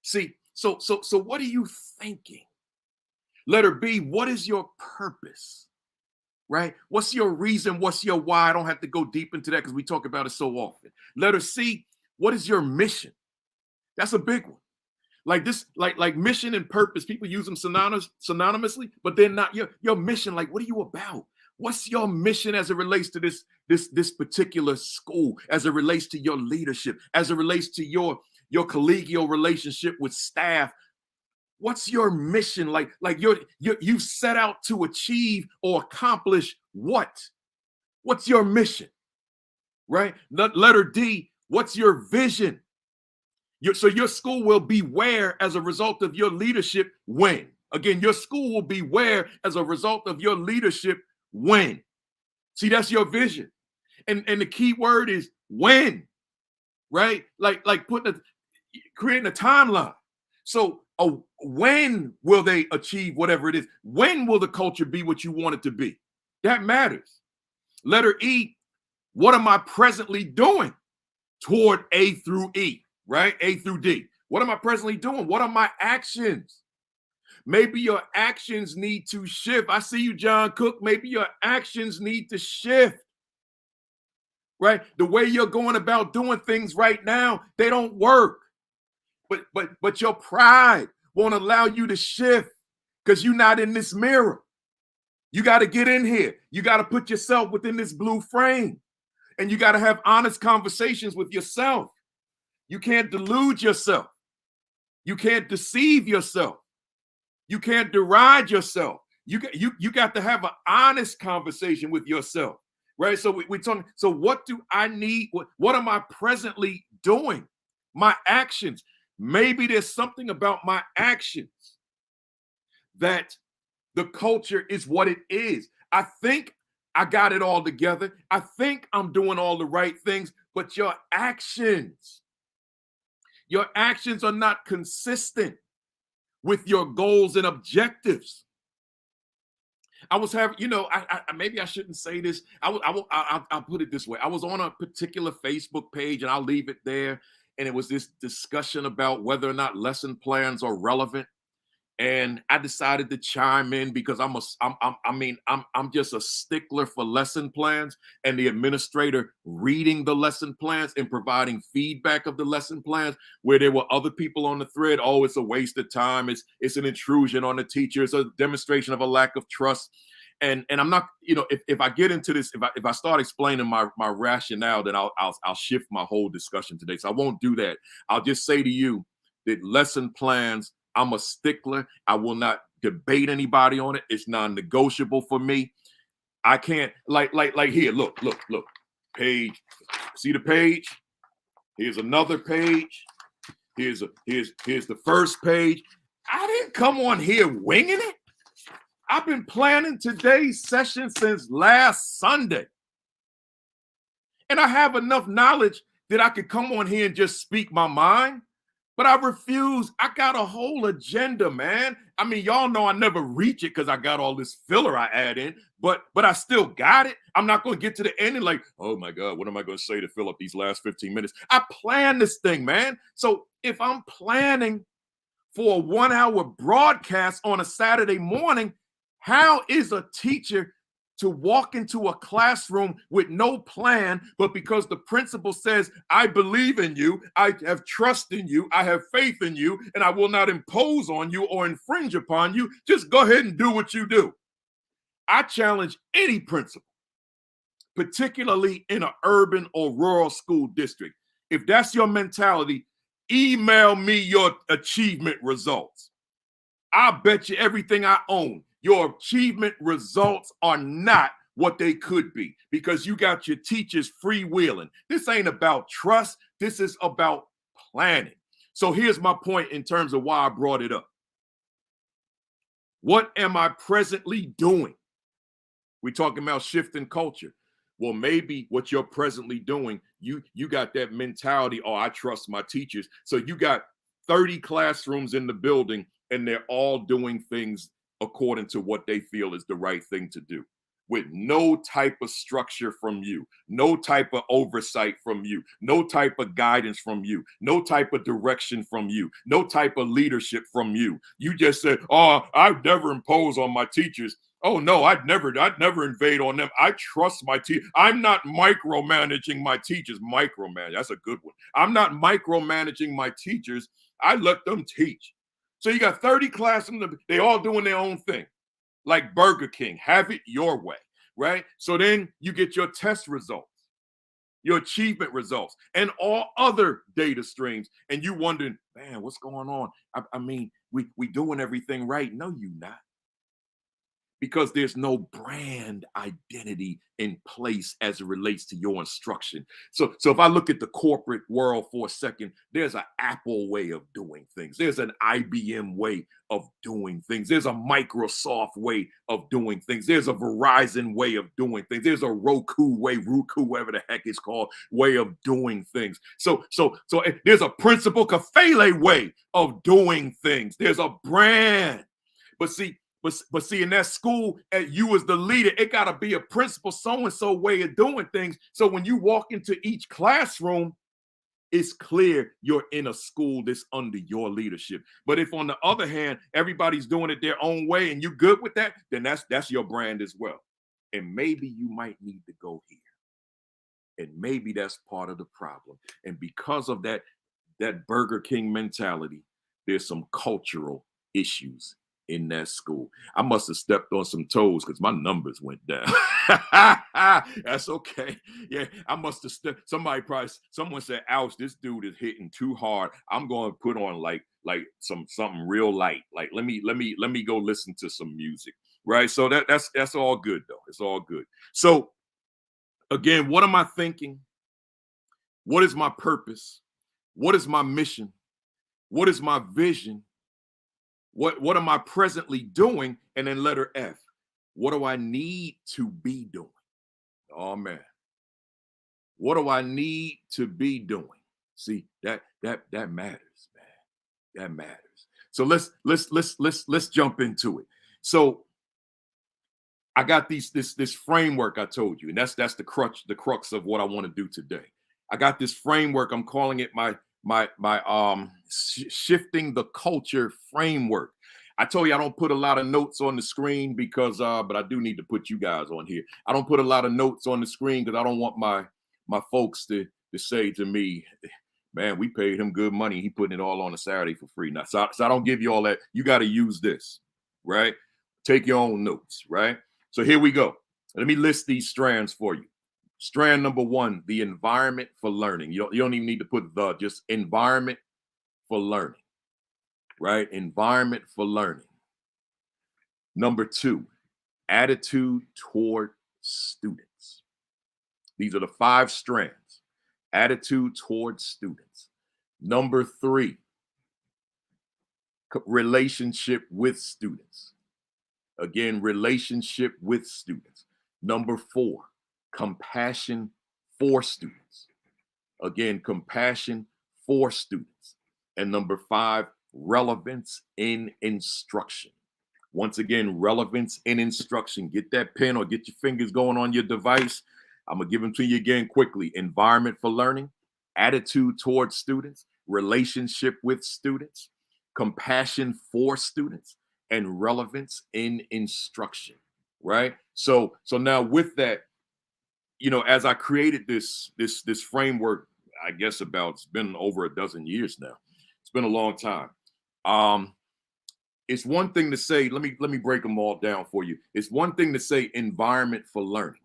See, so what are you thinking? Letter B, what is your purpose? Right? What's your reason? What's your why? I don't have to go deep into that because we talk about it so often. Letter C, what is your mission? That's a big one. Like this, like mission and purpose, people use them synonymously, but they're not your mission. Like, what are you about? What's your mission as it relates to this particular school, as it relates to your leadership, as it relates to your collegial relationship with staff? What's your mission? Like you set out to achieve or accomplish what? What's your mission? Right? Letter D, what's your vision? So your school will be where as a result of your leadership when? Again, your school will be where as a result of your leadership when? See, that's your vision. And the key word is when, right? Like creating a timeline. So when will they achieve whatever it is? When will the culture be what you want it to be? That matters. Letter E, what am I presently doing toward A through E, right? A through D. What am I presently doing? What are my actions? Maybe your actions need to shift. I see you, John Cook. Maybe your actions need to shift, right? The way you're going about doing things right now, they don't work. But your pride won't allow you to shift because you're not in this mirror. You got to get in here. You got to put yourself within this blue frame, and you got to have honest conversations with yourself. You can't delude yourself. You can't deceive yourself. You can't deride yourself. You got to have an honest conversation with yourself, right? So we're talking. So what do I need? What am I presently doing? My actions. Maybe there's something about my actions that the culture is what it is. I think I got it all together. I think I'm doing all the right things, but your actions Your actions are not consistent with your goals and objectives. I was having, I maybe I shouldn't say this. I'll put it this way. I was on a particular Facebook page, and I'll leave it there. And it was this discussion about whether or not lesson plans are relevant. And I decided to chime in because I'm just a stickler for lesson plans, and the administrator reading the lesson plans and providing feedback of the lesson plans, where there were other people on the thread. Oh, it's a waste of time. It's an intrusion on the teacher. It's a demonstration of a lack of trust. And I'm not, if I get into this, if I start explaining my rationale, then I'll shift my whole discussion today. So I won't do that. I'll just say to you that lesson plans, I'm a stickler. I will not debate anybody on it. It's non-negotiable for me. I can't like here. Look. Page. See the page? Here's another page. Here's the first page. I didn't come on here winging it. I've been planning today's session since last Sunday. And I have enough knowledge that I could come on here and just speak my mind. But I refuse. I got a whole agenda, man. I mean, y'all know I never reach it because I got all this filler I add in, but I still got it. I'm not going to get to the end and like, oh my God, what am I going to say to fill up these last 15 minutes? I plan this thing, man. So if I'm planning for a 1-hour broadcast on a Saturday morning, how is a teacher to walk into a classroom with no plan, but because the principal says, I believe in you, I have trust in you, I have faith in you, and I will not impose on you or infringe upon you, just go ahead and do what you do. I challenge any principal, particularly in an urban or rural school district. If that's your mentality, email me your achievement results. I bet you everything I own, your achievement results are not what they could be because you got your teachers freewheeling. This ain't about trust. This is about planning. So here's my point in terms of why I brought it up. What am I presently doing? We're talking about shifting culture. Well, maybe what you're presently doing, you got that mentality, oh, I trust my teachers. So you got 30 classrooms in the building and they're all doing things according to what they feel is the right thing to do, with no type of structure from you, no type of oversight from you, no type of guidance from you, no type of direction from you, no type of leadership from you. You just said, oh, I'd never impose on my teachers. Oh no, I'd never invade on them. I trust my teacher. I'm not micromanaging my teachers. Micromanage, that's a good one. I'm not micromanaging my teachers. I let them teach. So you got 30 classrooms, they all doing their own thing. Like Burger King, have it your way, right? So then you get your test results, your achievement results, and all other data streams. And you wondering, man, what's going on? I mean, we doing everything right. No, you not. Because there's no brand identity in place as it relates to your instruction. So if I look at the corporate world for a second, there's an Apple way of doing things. There's an IBM way of doing things. There's a Microsoft way of doing things. There's a Verizon way of doing things. There's a Roku way, whatever the heck it's called, way of doing things. So there's a Principal Kafele way of doing things. There's a brand. But see, in that school, you as the leader, it got to be a principal so-and-so way of doing things. So when you walk into each classroom, it's clear you're in a school that's under your leadership. But if on the other hand, everybody's doing it their own way and you're good with that, then that's your brand as well. And maybe you might need to go here. And maybe that's part of the problem. And because of that Burger King mentality, there's some cultural issues in that school. I must have stepped on some toes because my numbers went down. That's okay. Yeah, I must have stepped. Someone said, ouch, this dude is hitting too hard. I'm going to put on like something real light. Like let me go listen to some music. Right. So that's all good though. It's all good. So again, what am I thinking? What is my purpose? What is my mission? What is my vision? What am I presently doing? And then letter F, what do I need to be doing? Oh man, what do I need to be doing? See, that matters, man. That matters. So let's jump into it. So I got this framework I told you, and that's the crux of what I want to do today. I got this framework. I'm calling it my shifting the culture framework. I told you I don't put a lot of notes on the screen because but I do need to put you guys on here. I don't put a lot of notes on the screen because I don't want my folks to say to me, man, we paid him good money. He putting it all on a Saturday for free. Now, so I don't give you all that. You got to use this, right? Take your own notes, right? So here we go. Let me list these strands for you. Strand number 1, the environment for learning. You don't even need to put the, just environment for learning, right? Environment for learning. Number 2, attitude toward students. These are the 5 strands. Attitude toward students. Number 3, relationship with students. Again, relationship with students. Number 4, compassion for students. Again, compassion for students. And number 5, relevance in instruction. Once again, relevance in instruction. Get that pen or get your fingers going on your device. I'm going to give them to you again quickly. Environment for learning, attitude towards students, relationship with students, compassion for students, and relevance in instruction, right? So now with that, as I created this framework, I guess it's been over a dozen years now. It's been a long time. It's one thing to say, let me break them all down for you. It's one thing to say environment for learning.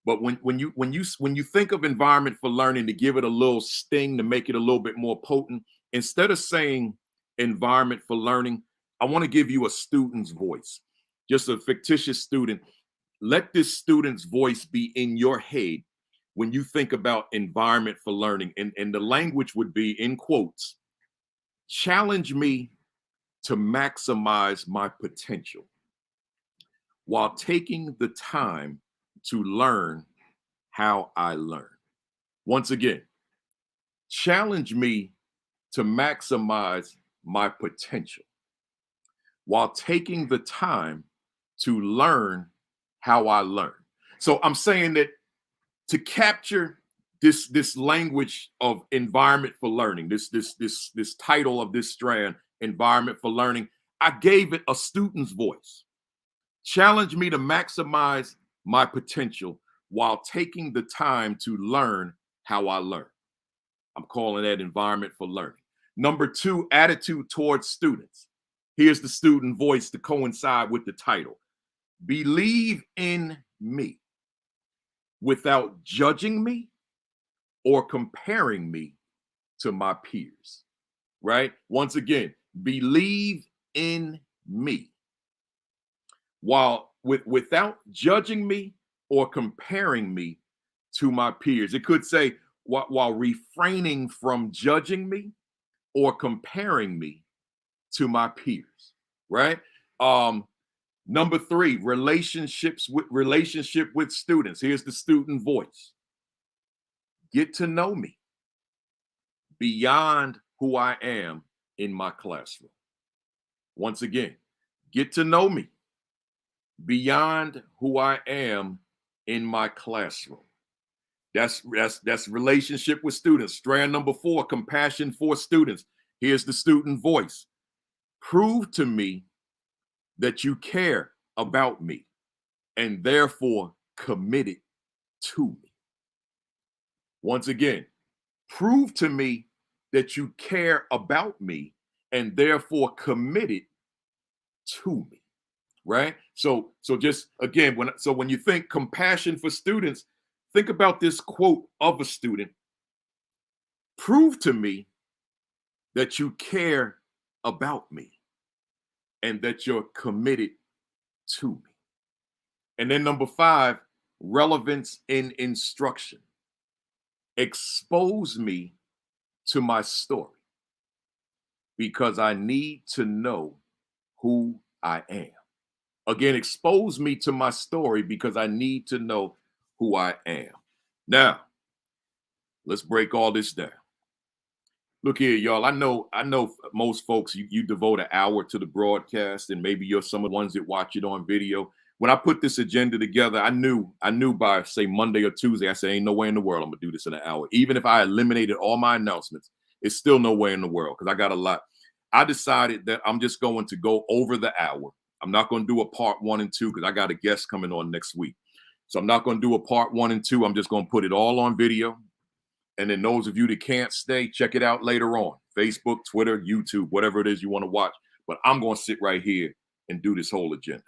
But when you think of environment for learning, to give it a little sting, to make it a little bit more potent, instead of saying environment for learning, I want to give you a student's voice, just a fictitious student. Let this student's voice be in your head when you think about environment for learning. And the language would be, in quotes, challenge me to maximize my potential while taking the time to learn how I learn. Once again, challenge me to maximize my potential while taking the time to learn how I learn. So I'm saying that to capture this language of environment for learning, this title of this strand, environment for learning, I gave it a student's voice. Challenge me to maximize my potential while taking the time to learn how I learn. I'm calling that environment for learning. Number 2, attitude towards students. Here's the student voice to coincide with the title. Believe in me without judging me or comparing me to my peers, right? Once again, believe in me without judging me or comparing me to my peers. It could say while refraining from judging me or comparing me to my peers, right? Number 3, relationship with students. Here's the student voice. Get to know me beyond who I am in my classroom. Once again, get to know me beyond who I am in my classroom. That's relationship with students. Strand number 4, compassion for students. Here's the student voice. Prove to me that you care about me and therefore committed to me. Once again, prove to me that you care about me and therefore committed to me, right? So just again, when you think compassion for students, think about this quote of a student. Prove to me that you care about me and that you're committed to me. And then number 5, relevance in instruction. Expose me to my story because I need to know who I am. Again, expose me to my story because I need to know who I am. Now, let's break all this down. Look here, y'all. I know most folks, you devote an hour to the broadcast, and maybe you're some of the ones that watch it on video. When I put this agenda together, I knew by, say, Monday or Tuesday, I said, ain't no way in the world I'm gonna do this in an hour. Even if I eliminated all my announcements, it's still no way in the world, because I got a lot. I decided that I'm just going to go over the hour. I'm not going to do a part 1 and 2 because I got a guest coming on next week. So I'm not going to do a part 1 and 2. I'm just going to put it all on video. And then those of you that can't stay, check it out later on. Facebook, Twitter, YouTube, whatever it is you want to watch. But I'm going to sit right here and do this whole agenda.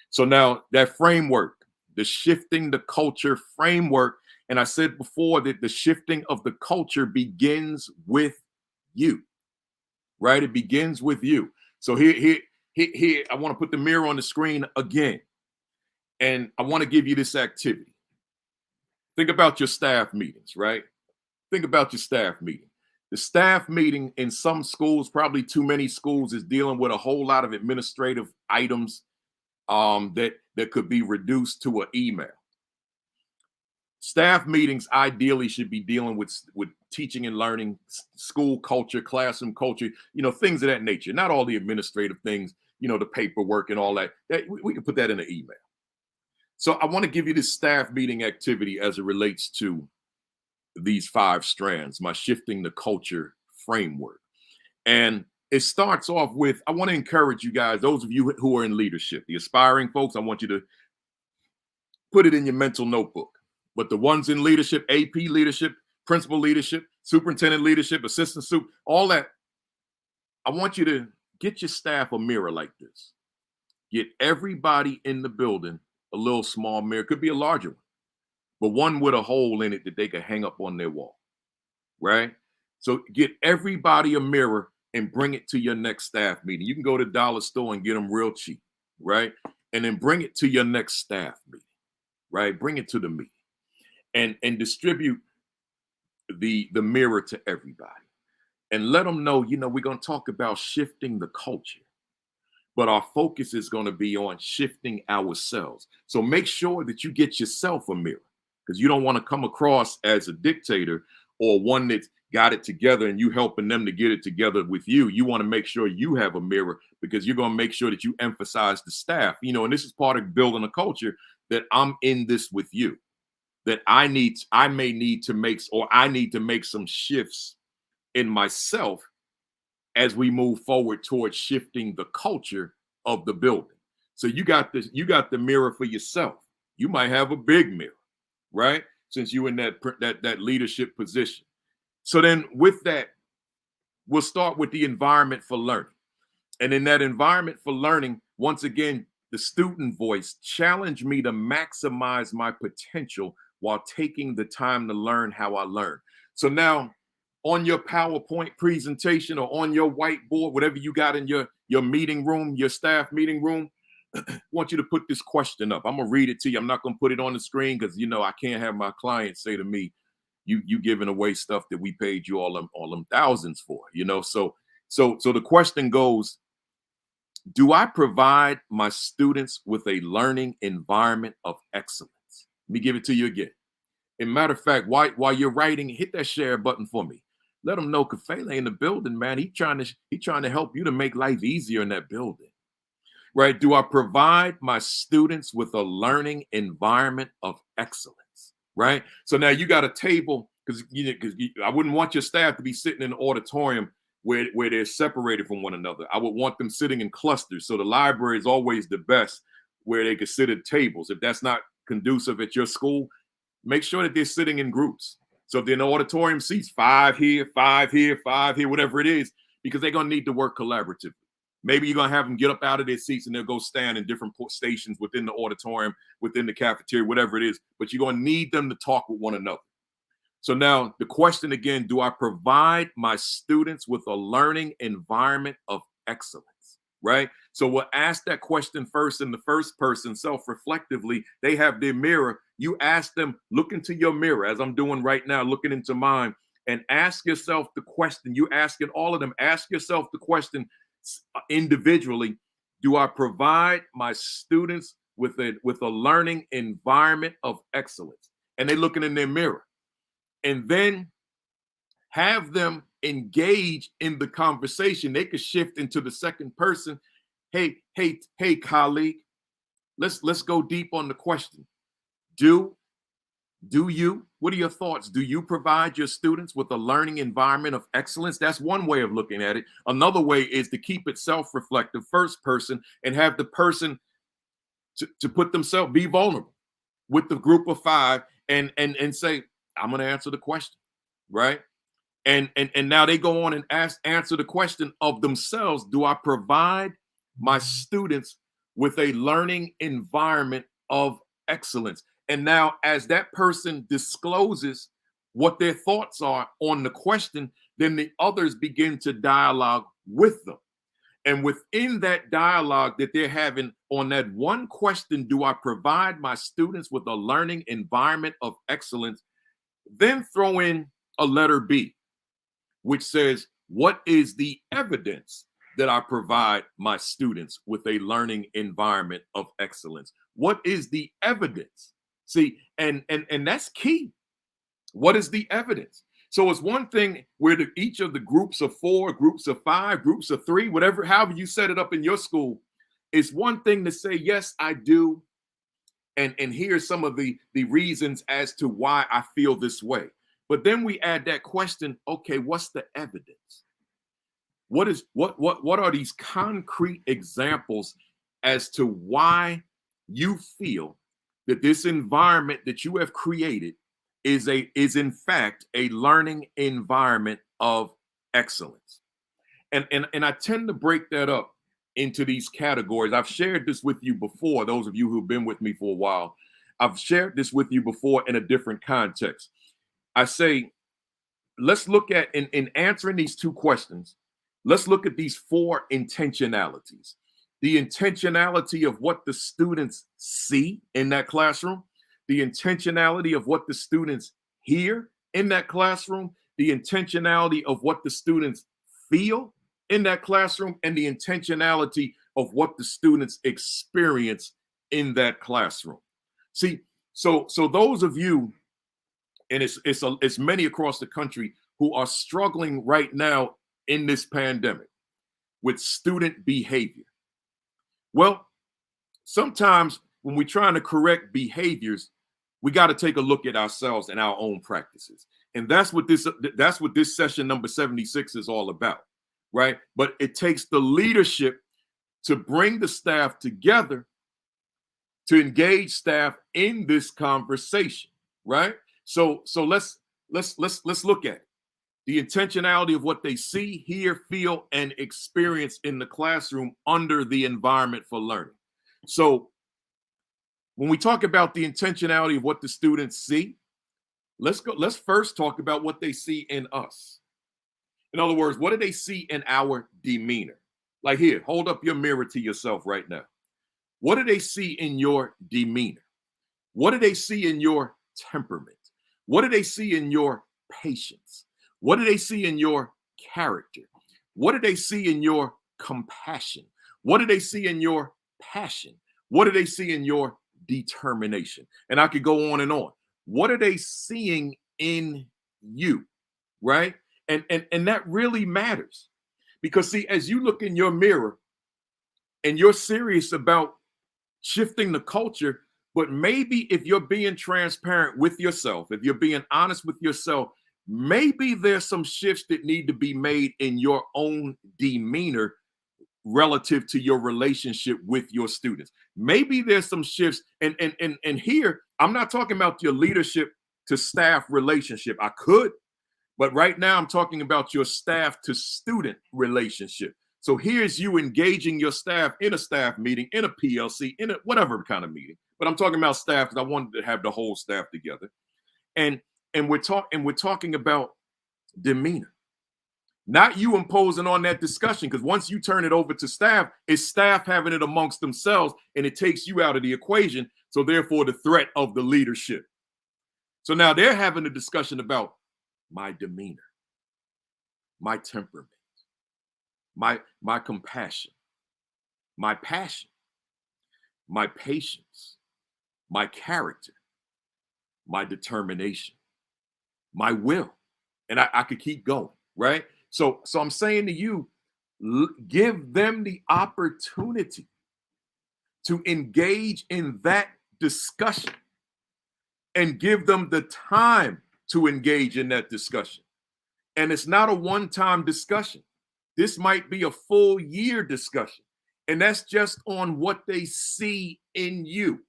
So now that framework, the shifting the culture framework, and I said before that the shifting of the culture begins with you, right? It begins with you. So here, I want to put the mirror on the screen again. And I want to give you this activity. Think about your staff meetings, right? Think about your staff meeting. The staff meeting in some schools, probably too many schools, is dealing with a whole lot of administrative items that could be reduced to an email. Staff meetings ideally should be dealing with teaching and learning, school culture, classroom culture, things of that nature. Not all the administrative things, the paperwork and all that. We can put that in an email. So I want to give you this staff meeting activity as it relates to these 5 strands, my shifting the culture framework. And it starts off with, I want to encourage you guys, those of you who are in leadership, the aspiring folks, I want you to put it in your mental notebook. But the ones in leadership, AP leadership, principal leadership, superintendent leadership, assistant soup, all that, I want you to get your staff a mirror like this. Get everybody in the building a little small mirror. Could be a larger one, but one with a hole in it that they can hang up on their wall, right? So get everybody a mirror and bring it to your next staff meeting. You can go to the dollar store and get them real cheap, right? And then bring it to your next staff meeting, right? Bring it to the meeting and distribute the mirror to everybody. And let them know, we're going to talk about shifting the culture, but our focus is going to be on shifting ourselves. So make sure that you get yourself a mirror, because you don't want to come across as a dictator or one that's got it together and you helping them to get it together with you. You want to make sure you have a mirror, because you're going to make sure that you emphasize the staff, and this is part of building a culture, that I'm in this with you, that I need to make some shifts in myself as we move forward towards shifting the culture of the building. So you got the mirror for yourself. You might have a big mirror, right? Since you're in that leadership position. So then with that, we'll start with the environment for learning. And in that environment for learning, once again, the student voice challenged me to maximize my potential while taking the time to learn how I learn. So now on your PowerPoint presentation or on your whiteboard, whatever you got in your meeting room, your staff meeting room, I want you to put this question up. I'm going to read it to you. I'm not going to put it on the screen because, I can't have my clients say to me, you giving away stuff that we paid you all them thousands for, So the question goes, do I provide my students with a learning environment of excellence? Let me give it to you again. And matter of fact, while you're writing, hit that share button for me. Let them know Kafele in the building, man. He trying to help you to make life easier in that building, right? Do I provide my students with a learning environment of excellence, right? So now you got a table, because I wouldn't want your staff to be sitting in an auditorium where they're separated from one another. I would want them sitting in clusters. So the library is always the best where they could sit at tables. If that's not conducive at your school, make sure that they're sitting in groups. So if they're in the auditorium seats, 5 here, 5 here, 5 here, whatever it is, because they're going to need to work collaboratively. Maybe you're going to have them get up out of their seats and they'll go stand in different stations within the auditorium, within the cafeteria, whatever it is, but you're going to need them to talk with one another. So now the question again, do I provide my students with a learning environment of excellence, right? So we'll ask that question first in the first person, self-reflectively. They have their mirror. You ask them, look into your mirror, as I'm doing right now, looking into mine, and ask yourself the question. You ask it, all of them, ask yourself the question individually. Do I provide my students with a learning environment of excellence? And they're looking in their mirror. And then have them engage in the conversation, they could shift into the second person. Hey, colleague, let's go deep on the question. Do you, what are your thoughts? Do you provide your students with a learning environment of excellence? That's one way of looking at it. Another way is to keep it self-reflective, first person, and have the person to put themselves, be vulnerable with the group of five and say, I'm going to answer the question, right? And now they go on and answer the question of themselves. Do I provide my students with a learning environment of excellence? And now as that person discloses what their thoughts are on the question, then the others begin to dialogue with them. And within that dialogue that they're having on that one question, do I provide my students with a learning environment of excellence? Then throw in a letter B, which says, what is the evidence that I provide my students with a learning environment of excellence? What is the evidence? See, and that's key. What is the evidence? So it's one thing where each of the groups of 4, groups of 5, groups of 3, whatever, however you set it up in your school, it's one thing to say, yes, I do. And here's some of the reasons as to why I feel this way. But then we add that question, okay, what's the evidence? What are these concrete examples as to why you feel that this environment that you have created is in fact a learning environment of excellence? And I tend to break that up into these categories. I've shared this with you before, those of you who've been with me for a while. I've shared this with you before in a different context. I say, let's look at, in answering these two questions, let's look at these 4 intentionalities. The intentionality of what the students see in that classroom, the intentionality of what the students hear in that classroom, the intentionality of what the students feel in that classroom, and the intentionality of what the students experience in that classroom. See, so those of you, and it's many across the country who are struggling right now in this pandemic with student behavior. Well, sometimes when we're trying to correct behaviors, we got to take a look at ourselves and our own practices. And that's what this session number 76 is all about, right? But it takes the leadership to bring the staff together to engage staff in this conversation, right? So let's look at it. The intentionality of what they see, hear, feel, and experience in the classroom under the environment for learning. So when we talk about the intentionality of what the students see, let's first talk about what they see in us. In other words, what do they see in our demeanor? Like here, hold up your mirror to yourself right now. What do they see in your demeanor? What do they see in your temperament? What do they see in your patience? What do they see in your character? What do they see in your compassion? What do they see in your passion? What do they see in your determination? And I could go on and on. What are they seeing in you, right? And that really matters, because see, as you look in your mirror and you're serious about shifting the culture, but maybe if you're being transparent with yourself, if you're being honest with yourself, maybe there's some shifts that need to be made in your own demeanor relative to your relationship with your students. Maybe there's some shifts, and here I'm not talking about your leadership to staff relationship. I could, but right now I'm talking about your staff to student relationship. So here's you engaging your staff in a staff meeting, in a PLC, in a whatever kind of meeting. But I'm talking about staff because I wanted to have the whole staff together. And we're talking about demeanor. Not you imposing on that discussion, because once you turn it over to staff, it's staff having it amongst themselves, and it takes you out of the equation. So therefore, the threat of the leadership. So now they're having a discussion about my demeanor, my temperament, my compassion, my passion, my patience, my character, my determination, my will. And I could keep going. right? So I'm saying to you, give them the opportunity to engage in that discussion and give them the time to engage in that discussion. And it's not a one-time discussion. This might be a full year discussion. And that's just on what they see in you.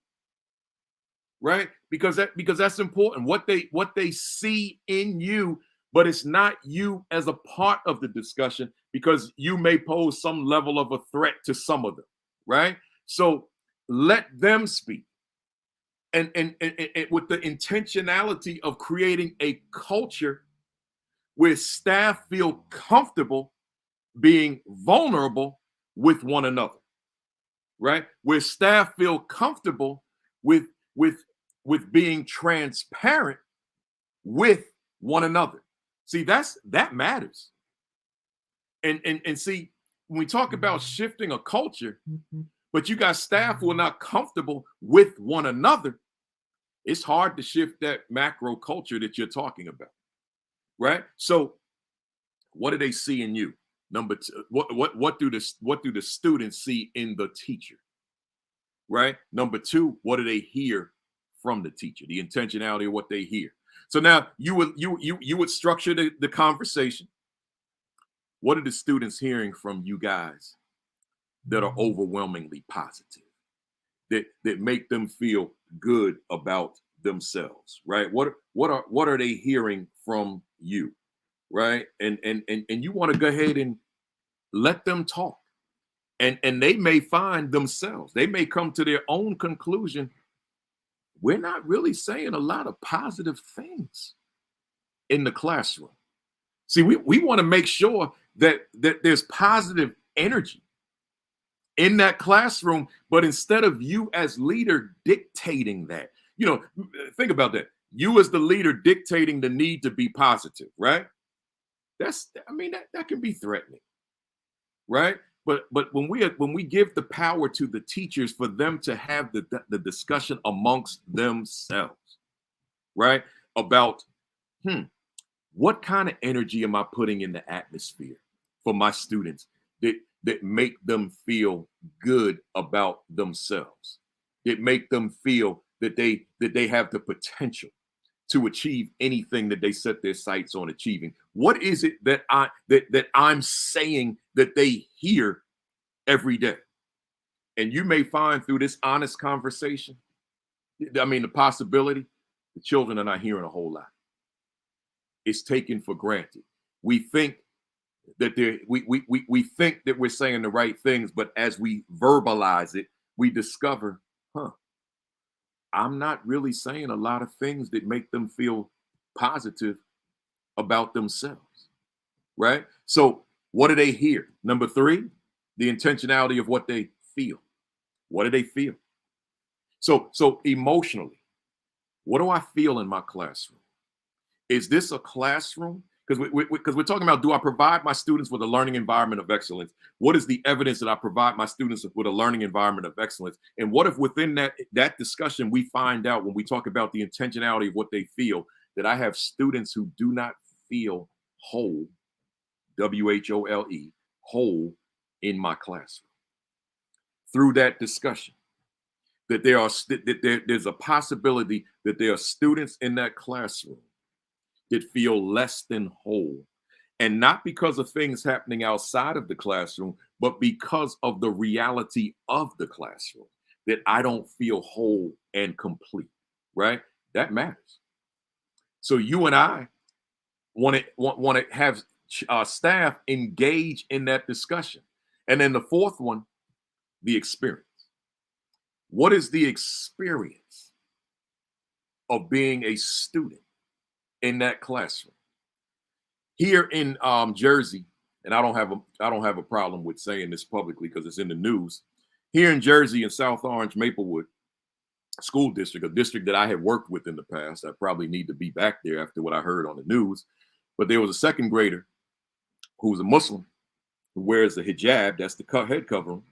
Right? Because that's important. What they see in you, but it's not you as a part of the discussion, because you may pose some level of a threat to some of them, right? So let them speak. And with the intentionality of creating a culture where staff feel comfortable being vulnerable with one another, right? Where staff feel comfortable with being transparent with one another. See, that matters. And see, when we talk about shifting a culture, but you got staff who are not comfortable with one another, it's hard to shift that macro culture that you're talking about, right? So what do they see in you? Number two, what do the students see in the teacher, right? Number two, what do they hear from the teacher? The intentionality of what they hear. So now you would structure the conversation. What are the students hearing from you guys that are overwhelmingly positive, that make them feel good about themselves, right? What are they hearing from you, right? And you want to go ahead and let them talk. And they may find themselves, they may come to their own conclusion. We're not really saying a lot of positive things in the classroom. See, we want to make sure that there's positive energy in that classroom, but instead of you as leader dictating that, think about that. You as the leader dictating the need to be positive, right? That can be threatening, right? But when we give the power to the teachers for them to have the discussion amongst themselves, right? About what kind of energy am I putting in the atmosphere for my students that make them feel good about themselves, that make them feel that they have the potential to achieve anything that they set their sights on achieving. What is it that I'm saying that they hear every day? And you may find through this honest conversation, the possibility, the children are not hearing a whole lot. It's taken for granted. We think that we think that we're saying the right things, but as we verbalize it, we discover, I'm not really saying a lot of things that make them feel positive about themselves, right? So what do they hear? Number three, the intentionality of what they feel. What do they feel? So emotionally, what do I feel in my classroom? Is this a classroom? Because we're talking about, do I provide my students with a learning environment of excellence? What is the evidence that I provide my students with a learning environment of excellence? And what if within that discussion, we find out, when we talk about the intentionality of what they feel, that I have students who do not feel whole, WHOLE, whole in my classroom? Through that discussion, that there's a possibility that there are students in that classroom that feel less than whole, and not because of things happening outside of the classroom, but because of the reality of the classroom, that I don't feel whole and complete, right? That matters. So you and I want to have staff engage in that discussion. And then the fourth one, the experience. What is the experience of being a student in that classroom? Here in Jersey, and I don't have a problem with saying this publicly because it's in the news. Here in Jersey, in South Orange, Maplewood School District, a district that I have worked with in the past. I probably need to be back there after what I heard on the news. But there was a second grader who's a Muslim, who wears the hijab, that's the head covering,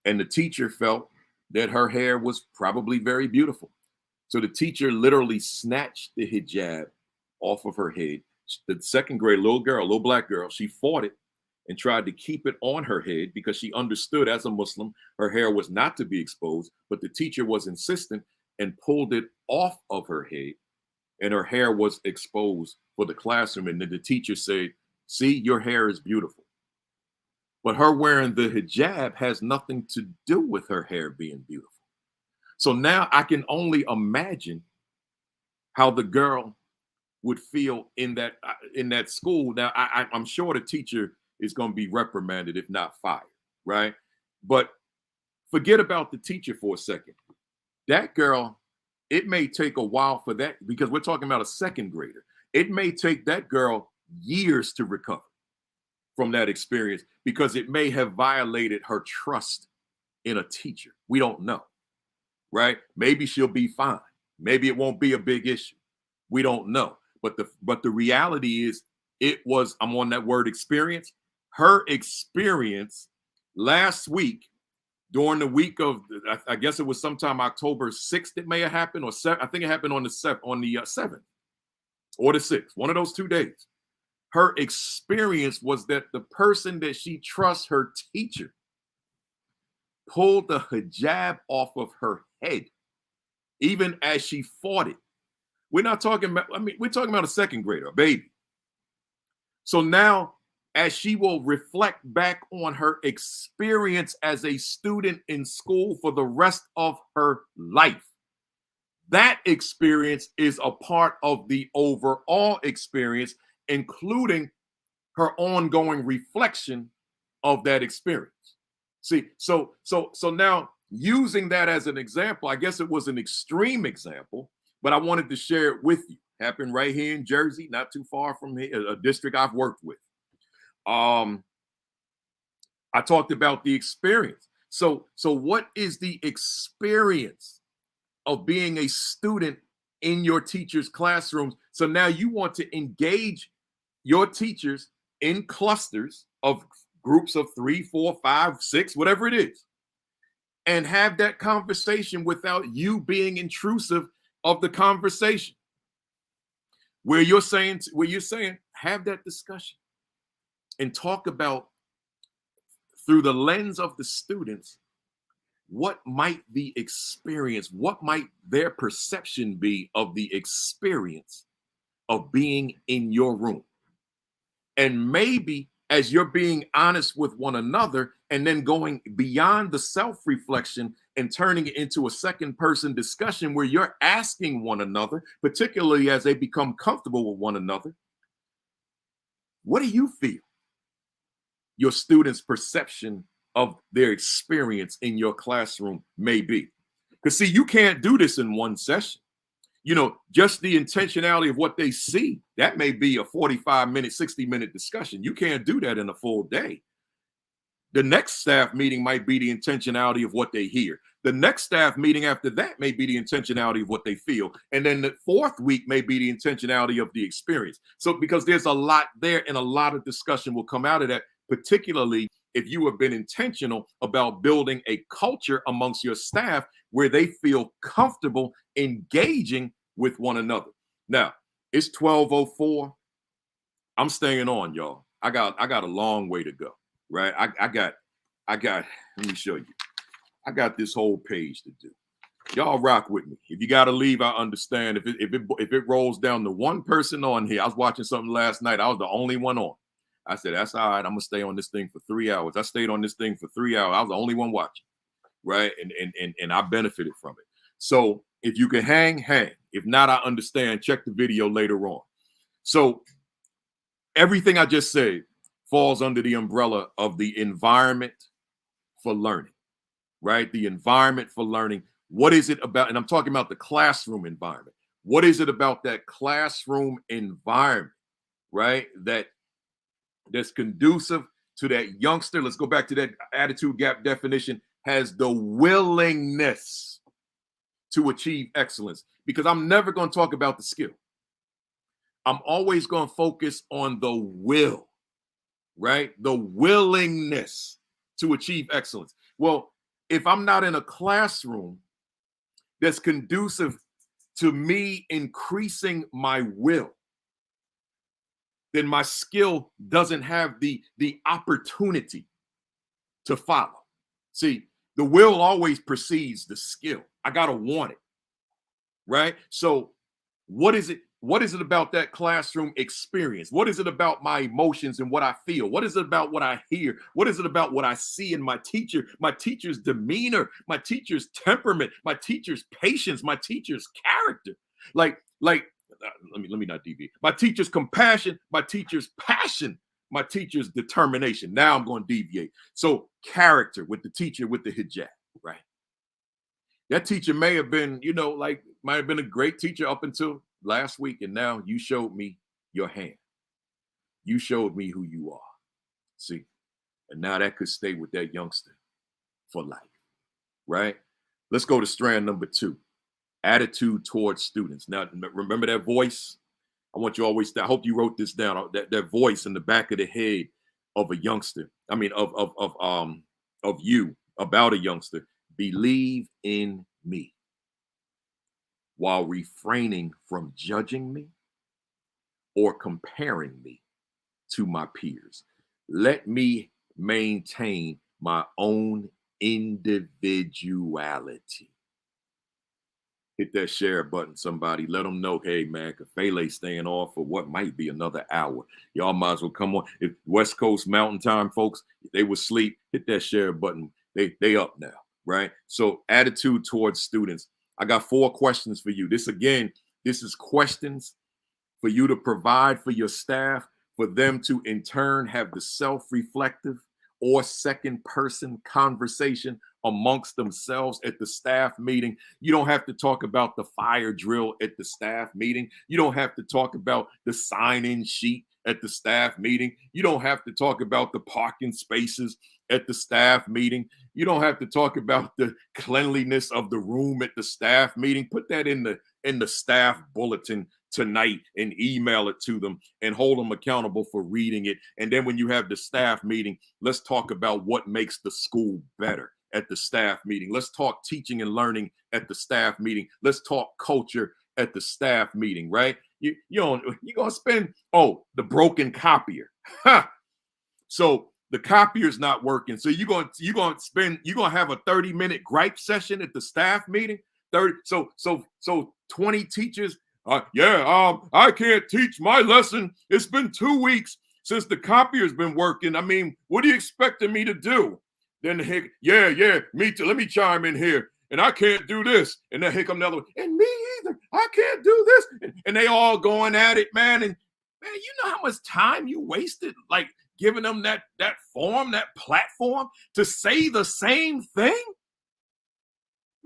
and the teacher felt that her hair was probably very beautiful. So the teacher literally snatched the hijab off of her head, The second grade little girl, little black girl, she fought it and tried to keep it on her head because she understood as a Muslim, her hair was not to be exposed, but the teacher was insistent and pulled it off of her head, and her hair was exposed for the classroom. And then the teacher said, see, your hair is beautiful. But her wearing the hijab has nothing to do with her hair being beautiful. So now I can only imagine how the girl would feel in that school. Now I'm sure the teacher is going to be reprimanded, if not fired, right? But forget about the teacher for a second. That girl, it may take a while for that, because we're talking about a second grader. It may take that girl years to recover from that experience, because it may have violated her trust in a teacher. We don't know, right? Maybe she'll be fine. Maybe it won't be a big issue. We don't know. But the reality is, it was, I'm on that word experience, her experience last week, during the week of, I guess it was sometime October 6th, it may have happened, or I think it happened on the 7th or the 6th, one of those 2 days. Her experience was that the person that she trusts, her teacher, pulled the hijab off of her head, even as she fought it. We're not talking about, we're talking about a second grader, a baby. So now, as she will reflect back on her experience as a student in school for the rest of her life, that experience is a part of the overall experience, including her ongoing reflection of that experience. See, so now, using that as an example, I guess it was an extreme example, but I wanted to share it with you. Happened right here in Jersey, not too far from here, a district I've worked with. I talked about the experience. So what is the experience of being a student in your teacher's classrooms? So now you want to engage your teachers in clusters of groups of 3, 4, 5, 6, whatever it is, and have that conversation without you being intrusive of the conversation. Where you're saying, have that discussion and talk about, through the lens of the students, what might the experience, what might their perception be of the experience of being in your room. And maybe as you're being honest with one another, and then going beyond the self-reflection and turning it into a second person discussion where you're asking one another, particularly as they become comfortable with one another, what do you feel your students' perception of their experience in your classroom may be? Because see, you can't do this in one session. You know, just the intentionality of what they see, that may be a 45-minute, 60-minute discussion. You can't do that in a full day. The next staff meeting might be the intentionality of what they hear. The next staff meeting after that may be the intentionality of what they feel. And then the fourth week may be the intentionality of the experience. So because there's a lot there, and a lot of discussion will come out of that, particularly if you have been intentional about building a culture amongst your staff where they feel comfortable engaging with one another. Now, it's 12:04. I'm staying on, y'all. I got a long way to go, right? I got, let me show you. I got this whole page to do. Y'all rock with me. If you got to leave, I understand. If it rolls down to one person on here, I was watching something last night. I was the only one on. I said, that's all right. I'm going to stay on this thing for 3 hours. I stayed on this thing for 3 hours. I was the only one watching, right? And I benefited from it. So if you can hang. If not, I understand. Check the video later on. So everything I just said falls under the umbrella of the environment for learning, right? The environment for learning. What is it about? And I'm talking about the classroom environment. What is it about that classroom environment, right? That's conducive to that youngster. Let's go back to that attitude gap definition, has the willingness to achieve excellence. Because I'm never going to talk about the skill. I'm always going to focus on the will, right? The willingness to achieve excellence. Well, if I'm not in a classroom that's conducive to me increasing my will, then my skill doesn't have the opportunity to follow. See, the will always precedes the skill. I gotta want it, right? So what is it about that classroom experience? What is it about my emotions and what I feel? What is it about what I hear? What is it about what I see in my teacher's demeanor, my teacher's temperament, my teacher's patience, my teacher's character? Let me not deviate. My teacher's compassion, my teacher's passion, my teacher's determination. Now I'm going to deviate. So character with the teacher with the hijab, right? That teacher may have been, might have been a great teacher up until last week, and now you showed me your hand. You showed me who you are. See, and now that could stay with that youngster for life, right? Let's go to strand number 2, attitude towards students. Now, remember that voice? I want you always, I hope you wrote this down, that voice in the back of the head of a youngster. I mean, of you, about a youngster. Believe in me while refraining from judging me or comparing me to my peers. Let me maintain my own individuality. Hit that share button, somebody. Let them know, hey, man, Kafele staying off for what might be another hour. Y'all might as well come on. If West Coast Mountain Time folks, if they would sleep, hit that share button. They up now, right? So attitude towards students. I got 4 questions for you. This is questions for you to provide for your staff, for them to in turn have the self-reflective or second person conversation amongst themselves at the staff meeting. You don't have to talk about the fire drill at the staff meeting. You don't have to talk about the sign-in sheet at the staff meeting. You don't have to talk about the parking spaces at the staff meeting. You don't have to talk about the cleanliness of the room at the staff meeting. Put that in the staff bulletin tonight and email it to them and hold them accountable for reading it. And then when you have the staff meeting, let's talk about what makes the school better at the staff meeting. Let's talk teaching and learning at the staff meeting. Let's talk culture at the staff meeting, right? You're gonna spend, the broken copier. So the copier's not working. So you're gonna have a 30-minute gripe session at the staff meeting. 20 teachers. I can't teach my lesson. It's been 2 weeks since the copier's been working. I mean, what are you expecting me to do? Then the hick, me too. Let me chime in here. And I can't do this. And then here come another one. And me either. I can't do this. And they all going at it, man. And man, you know how much time you wasted, like giving them that form, that platform to say the same thing?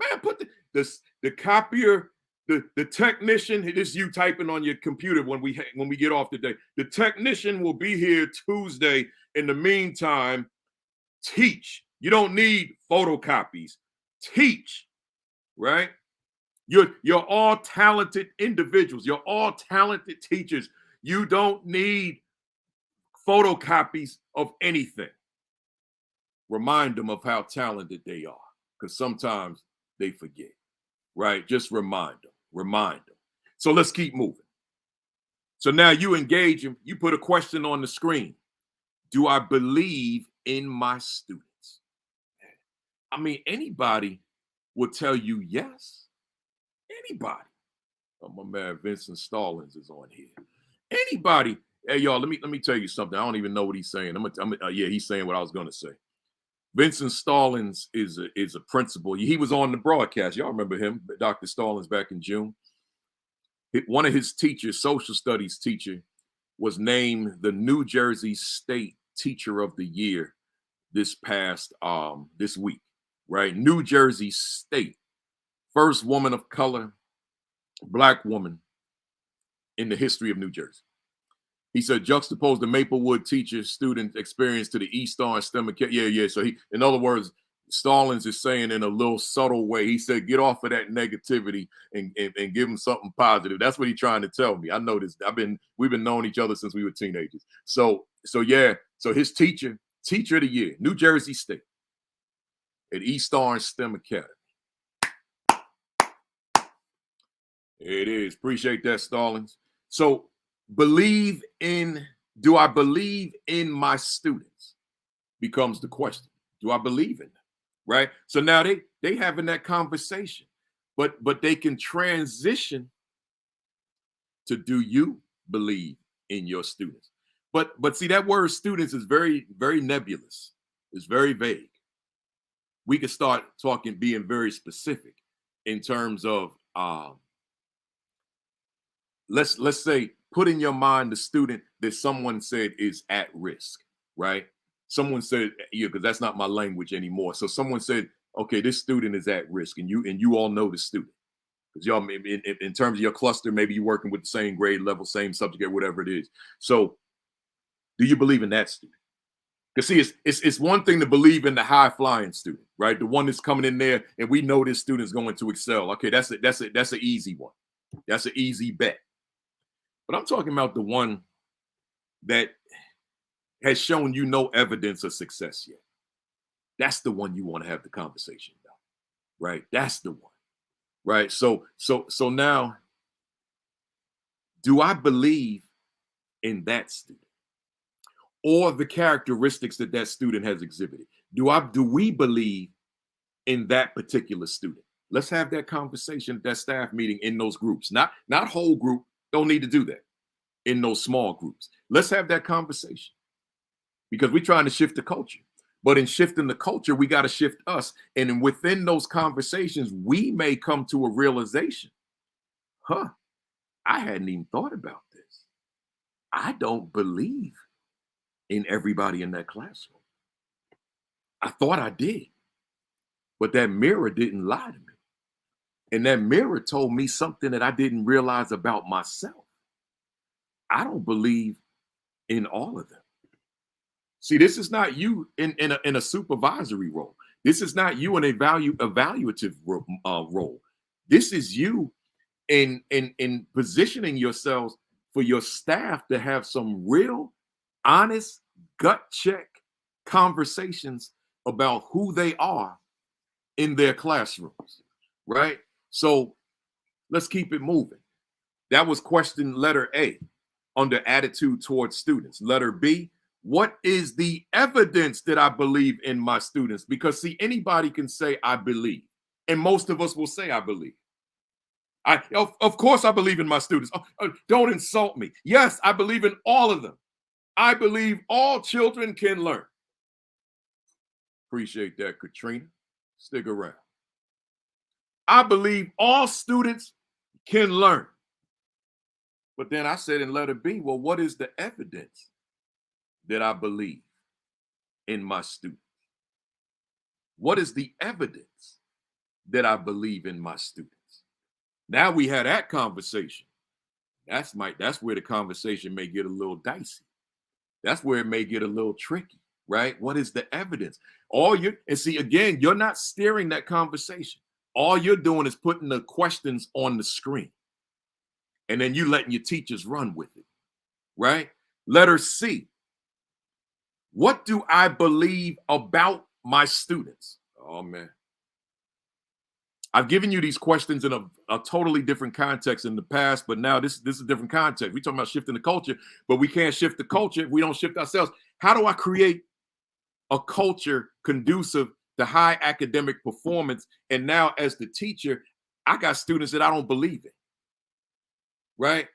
Man, put the copier, the technician, this is you typing on your computer when we get off today. The technician will be here Tuesday. In the meantime, teach. You don't need photocopies. Teach, right? You're all talented individuals. You're all talented teachers. You don't need photocopies of anything. Remind them of how talented they are, because sometimes they forget, right? Just remind them. So let's keep moving. So now you engage them. You put a question on the screen. Do I believe in my students? I mean, anybody will tell you yes. Anybody. Oh, my man Vincent Stallings is on here. Anybody. Hey, y'all, let me tell you something. I don't even know what he's saying. He's saying what I was going to say. Vincent Stallings is a principal. He was on the broadcast. Y'all remember him, Dr. Stallings, back in June. One of his teachers, social studies teacher, was named the New Jersey State Teacher of the Year this week, right? New Jersey State, first woman of color, Black woman in the history of New Jersey. He said, juxtapose the Maplewood teacher student experience to the East Star and STEM Academy. So in other words, Stallings is saying in a little subtle way, he said, get off of that negativity and give him something positive. That's what he's trying to tell me. I know this. We've been knowing each other since we were teenagers. So his teacher of the year, New Jersey State at East Star and STEM Academy. It is. Appreciate that, Stallings. So believe in Do I believe in my students? Becomes the question. Do I believe in them? Right? So now they having that conversation, but they can transition to, do you believe in your students? But see, that word students is very, very nebulous. It's very vague. We could start talking, being very specific in terms of let's say, put in your mind the student that someone said is at risk, right? Someone said, yeah, because that's not my language anymore. So someone said, okay, this student is at risk, and you all know the student. Because y'all, in terms of your cluster, maybe you're working with the same grade level, same subject, or whatever it is. So do you believe in that student? Because see, it's one thing to believe in the high flying student, right? The one that's coming in there and we know this student is going to excel. Okay, that's an easy one. That's an easy bet. But I'm talking about the one that has shown you no evidence of success yet. That's the one you want to have the conversation about, right? That's the one, right? So now, do I believe in that student or the characteristics that that student has exhibited? Do we believe in that particular student? Let's have that conversation at that staff meeting, in those groups, not whole group. Don't need to do that in those small groups. Let's have that conversation, because we're trying to shift the culture. But in shifting the culture, we got to shift us. And within those conversations, we may come to a realization, I hadn't even thought about this. I don't believe in everybody in that classroom. I thought I did, but that mirror didn't lie to me. And that mirror told me something that I didn't realize about myself. I don't believe in all of them. See, this is not you in a supervisory role. This is not you in a evaluative role. This is you in positioning yourselves for your staff to have some real, honest, gut check conversations about who they are in their classrooms, right? So let's keep it moving. That was question letter A, under attitude towards students. Letter B, what is the evidence that I believe in my students? Because see, anybody can say I believe, and most of us will say I believe. Of course I believe in my students. Don't insult me. Yes, I believe in all of them. I believe all children can learn. Appreciate that, Katrina. Stick around. I believe all students can learn. But then I said in letter B, well, what is the evidence that I believe in my students? What is the evidence that I believe in my students? Now we had that conversation. That's where the conversation may get a little dicey. That's where it may get a little tricky, right? What is the evidence? And see, again, you're not steering that conversation. All you're doing is putting the questions on the screen, and then you letting your teachers run with it, right? Letter C. What do I believe about my students? Oh, man. I've given you these questions in a totally different context in the past, but now this is a different context. We're talking about shifting the culture, but we can't shift the culture if we don't shift ourselves. How do I create a culture conducive to high academic performance? And now as the teacher, I got students that I don't believe in, right?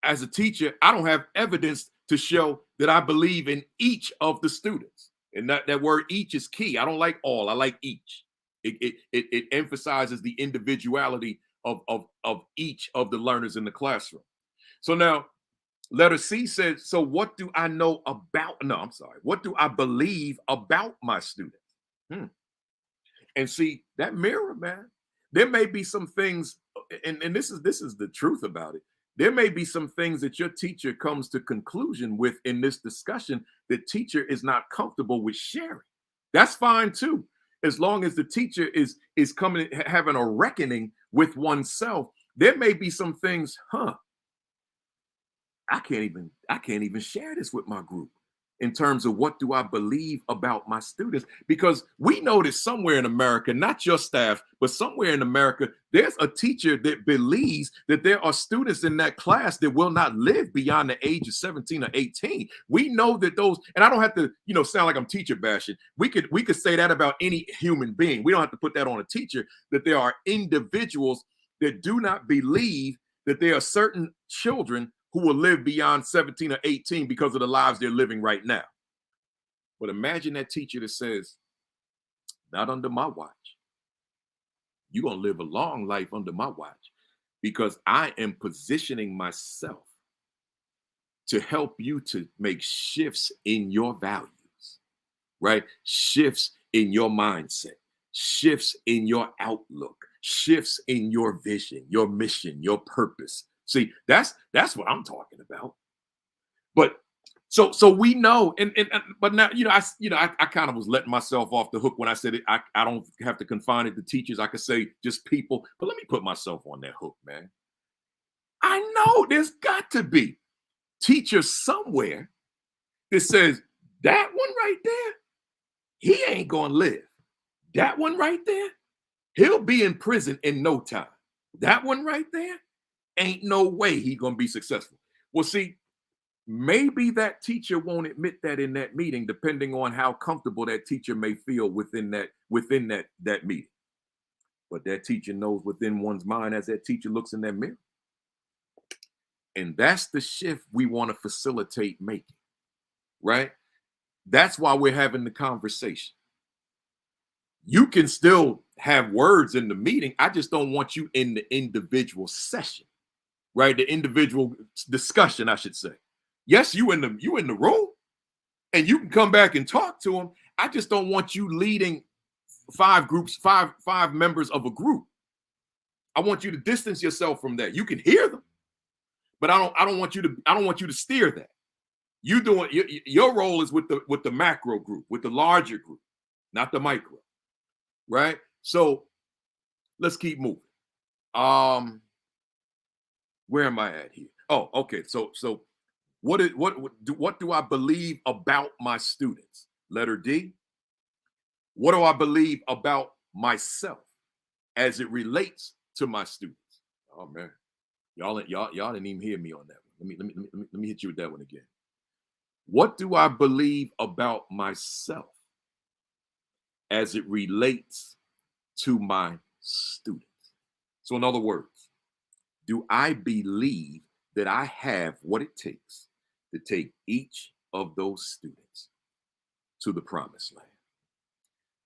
As a teacher, I don't have evidence to show that I believe in each of the students. And that word each is key. I don't like all, I like each. It emphasizes the individuality of each of the learners in the classroom. So now letter C says, so what do I know about, what do I believe about my students? And see, that mirror, man, there may be some things, and this is the truth about it. There may be some things that your teacher comes to conclusion with in this discussion that teacher is not comfortable with sharing. That's fine too. As long as the teacher is coming, having a reckoning with oneself, there may be some things, I can't even share this with my group. in terms of what do I believe about my students, because we know that somewhere in America, not your staff, but somewhere in America, there's a teacher that believes that there are students in that class that will not live beyond the age of 17 or 18. We know that those, and I don't have to, sound like I'm teacher bashing. We could say that about any human being. We don't have to put that on a teacher, that there are individuals that do not believe that there are certain children who will live beyond 17 or 18 because of the lives they're living right now. But imagine that teacher that says, not under my watch. You're going to live a long life under my watch, because I am positioning myself to help you to make shifts in your values, right? Shifts in your mindset, shifts in your outlook, shifts in your vision, your mission, your purpose. See, that's what I'm talking about. But so we know, but now, I kind of was letting myself off the hook when I said it. I don't have to confine it to teachers. I could say just people, but let me put myself on that hook, man. I know there's got to be teachers somewhere that says, that one right there, he ain't gonna live. That one right there, he'll be in prison in no time. That one right there, ain't no way he gonna be successful. Well, see, maybe that teacher won't admit that in that meeting, depending on how comfortable that teacher may feel within that meeting. But that teacher knows within one's mind as that teacher looks in that mirror. And that's the shift we want to facilitate making, right? That's why we're having the conversation. You can still have words in the meeting. I just don't want you in the individual session, right? The individual discussion, I should say. Yes, you in the room, and you can come back and talk to them. I just don't want you leading five members of a group. I want you to distance yourself from that. You can hear them, but I don't want you to steer that. You doing your role is with the macro group, with the larger group, not the micro, right? So let's keep moving. Where am I at here? Oh, okay. So what do I believe about my students? Letter D. What do I believe about myself as it relates to my students? Oh man, y'all didn't even hear me on that one. Let me hit you with that one again. What do I believe about myself as it relates to my students? So in other words, do I believe that I have what it takes to take each of those students to the promised land,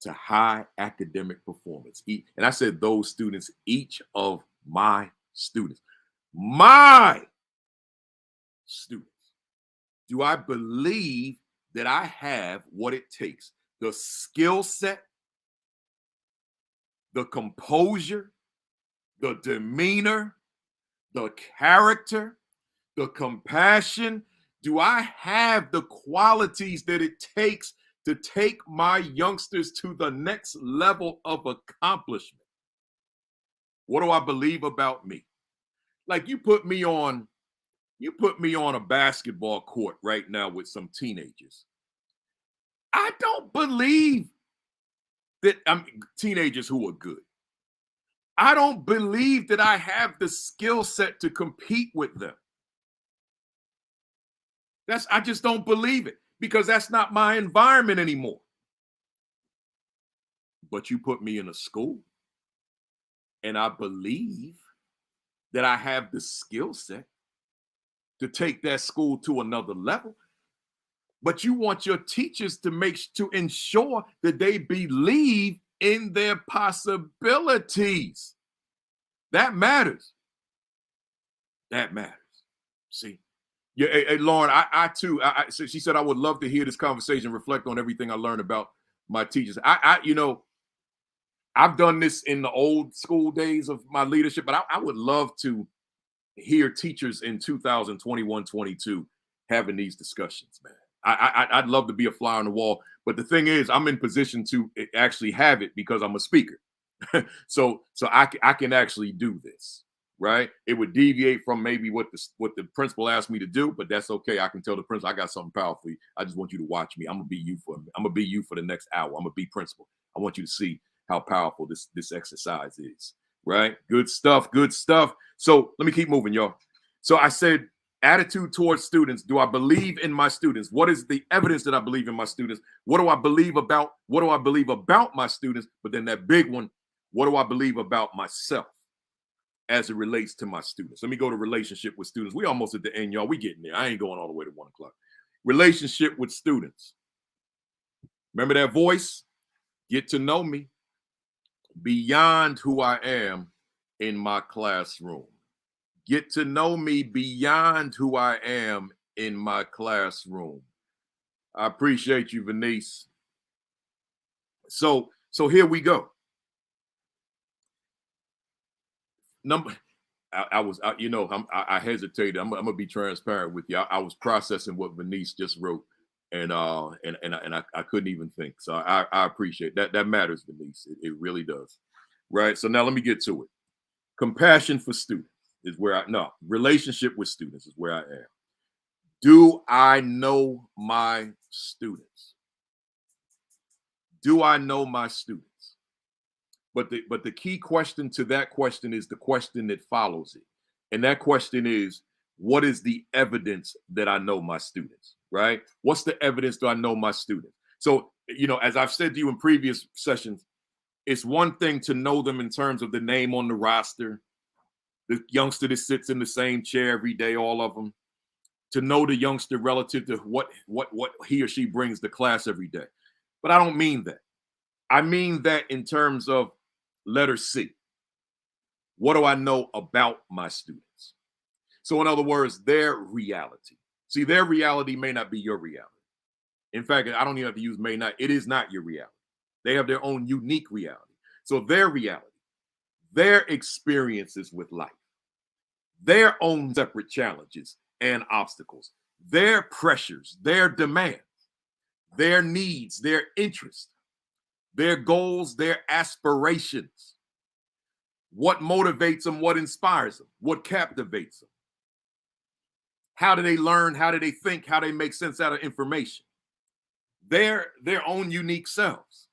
to high academic performance? And I said those students, each of my students. My students. Do I believe that I have what it takes? The skill set, the composure, the demeanor, the character, the compassion. Do I have the qualities that it takes to take my youngsters to the next level of accomplishment? What do I believe about me? Like you put me on a basketball court right now with some teenagers. I don't believe that I'm teenagers who are good. I don't believe that I have the skill set to compete with them. I just don't believe it, because that's not my environment anymore. But you put me in a school and I believe that I have the skill set to take that school to another level. But you want your teachers to ensure that they believe in their possibilities. That matters. That matters. See? Yeah, hey, Lauren, I too, so she said I would love to hear this conversation, reflect on everything I learned about my teachers. I've done this in the old school days of my leadership, but I would love to hear teachers in 2021, 22 having these discussions, man. I'd love to be a fly on the wall, but the thing is, I'm in position to actually have it because I'm a speaker. so I can actually do this, right? It would deviate from maybe what the principal asked me to do, but that's okay. I can tell the principal, I got something powerful for you. I just want you to watch me. I'm gonna be you for the next hour. I'm gonna be principal. I want you to see how powerful this exercise is, right? Good stuff, good stuff. So let me keep moving, y'all. So I said attitude towards students. Do I believe in my students? What is the evidence that I believe in my students? What do I believe about my students? But then that big one, what do I believe about myself as it relates to my students? Let me go to relationship with students. We almost at the end, y'all. We getting there. I ain't going all the way to 1 o'clock. Relationship with students. Remember that voice? Get to know me beyond who I am in my classroom. Get to know me beyond who I am in my classroom. I appreciate you, Venice. So here we go. I hesitated. I'm gonna be transparent with you. I was processing what Venice just wrote, and I couldn't even think. So I appreciate that. That matters, Venice. It really does. Right. So now let me get to it. Compassion for students is where relationship with students is where I am. Do I know my students? Do I know my students? But the key question to that question is the question that follows it. And that question is, what is the evidence that I know my students, right? What's the evidence that I know my students? So, as I've said to you in previous sessions, it's one thing to know them in terms of the name on the roster, the youngster that sits in the same chair every day, all of them, to know the youngster relative to what he or she brings to class every day. But I don't mean that. I mean that in terms of letter C. What do I know about my students? So in other words, their reality. See, their reality may not be your reality. In fact, I don't even have to use may not. It is not your reality. They have their own unique reality. So their reality, their experiences with life, their own separate challenges and obstacles, their pressures, their demands, their needs, their interests, their goals, their aspirations, what motivates them, what inspires them, what captivates them. How do they learn? How do they think? How do they make sense out of information? Their own unique selves.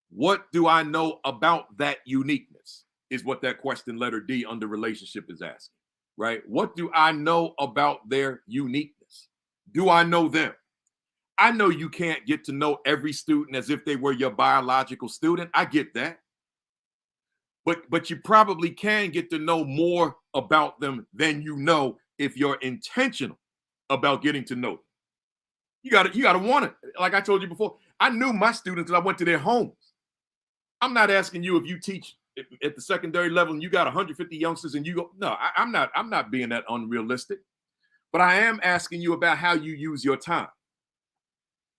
What do I know about that uniqueness is what that question letter D under relationship is asking, right? What do I know about their uniqueness? Do I know them? I know you can't get to know every student as if they were your biological student. I get that. But you probably can get to know more about them than you know if you're intentional about getting to know them. You gotta want it. Like I told you before, I knew my students because I went to their homes. I'm not asking you if you teach at the secondary level and you got 150 youngsters and you go, no, I'm not being that unrealistic. But I am asking you about how you use your time.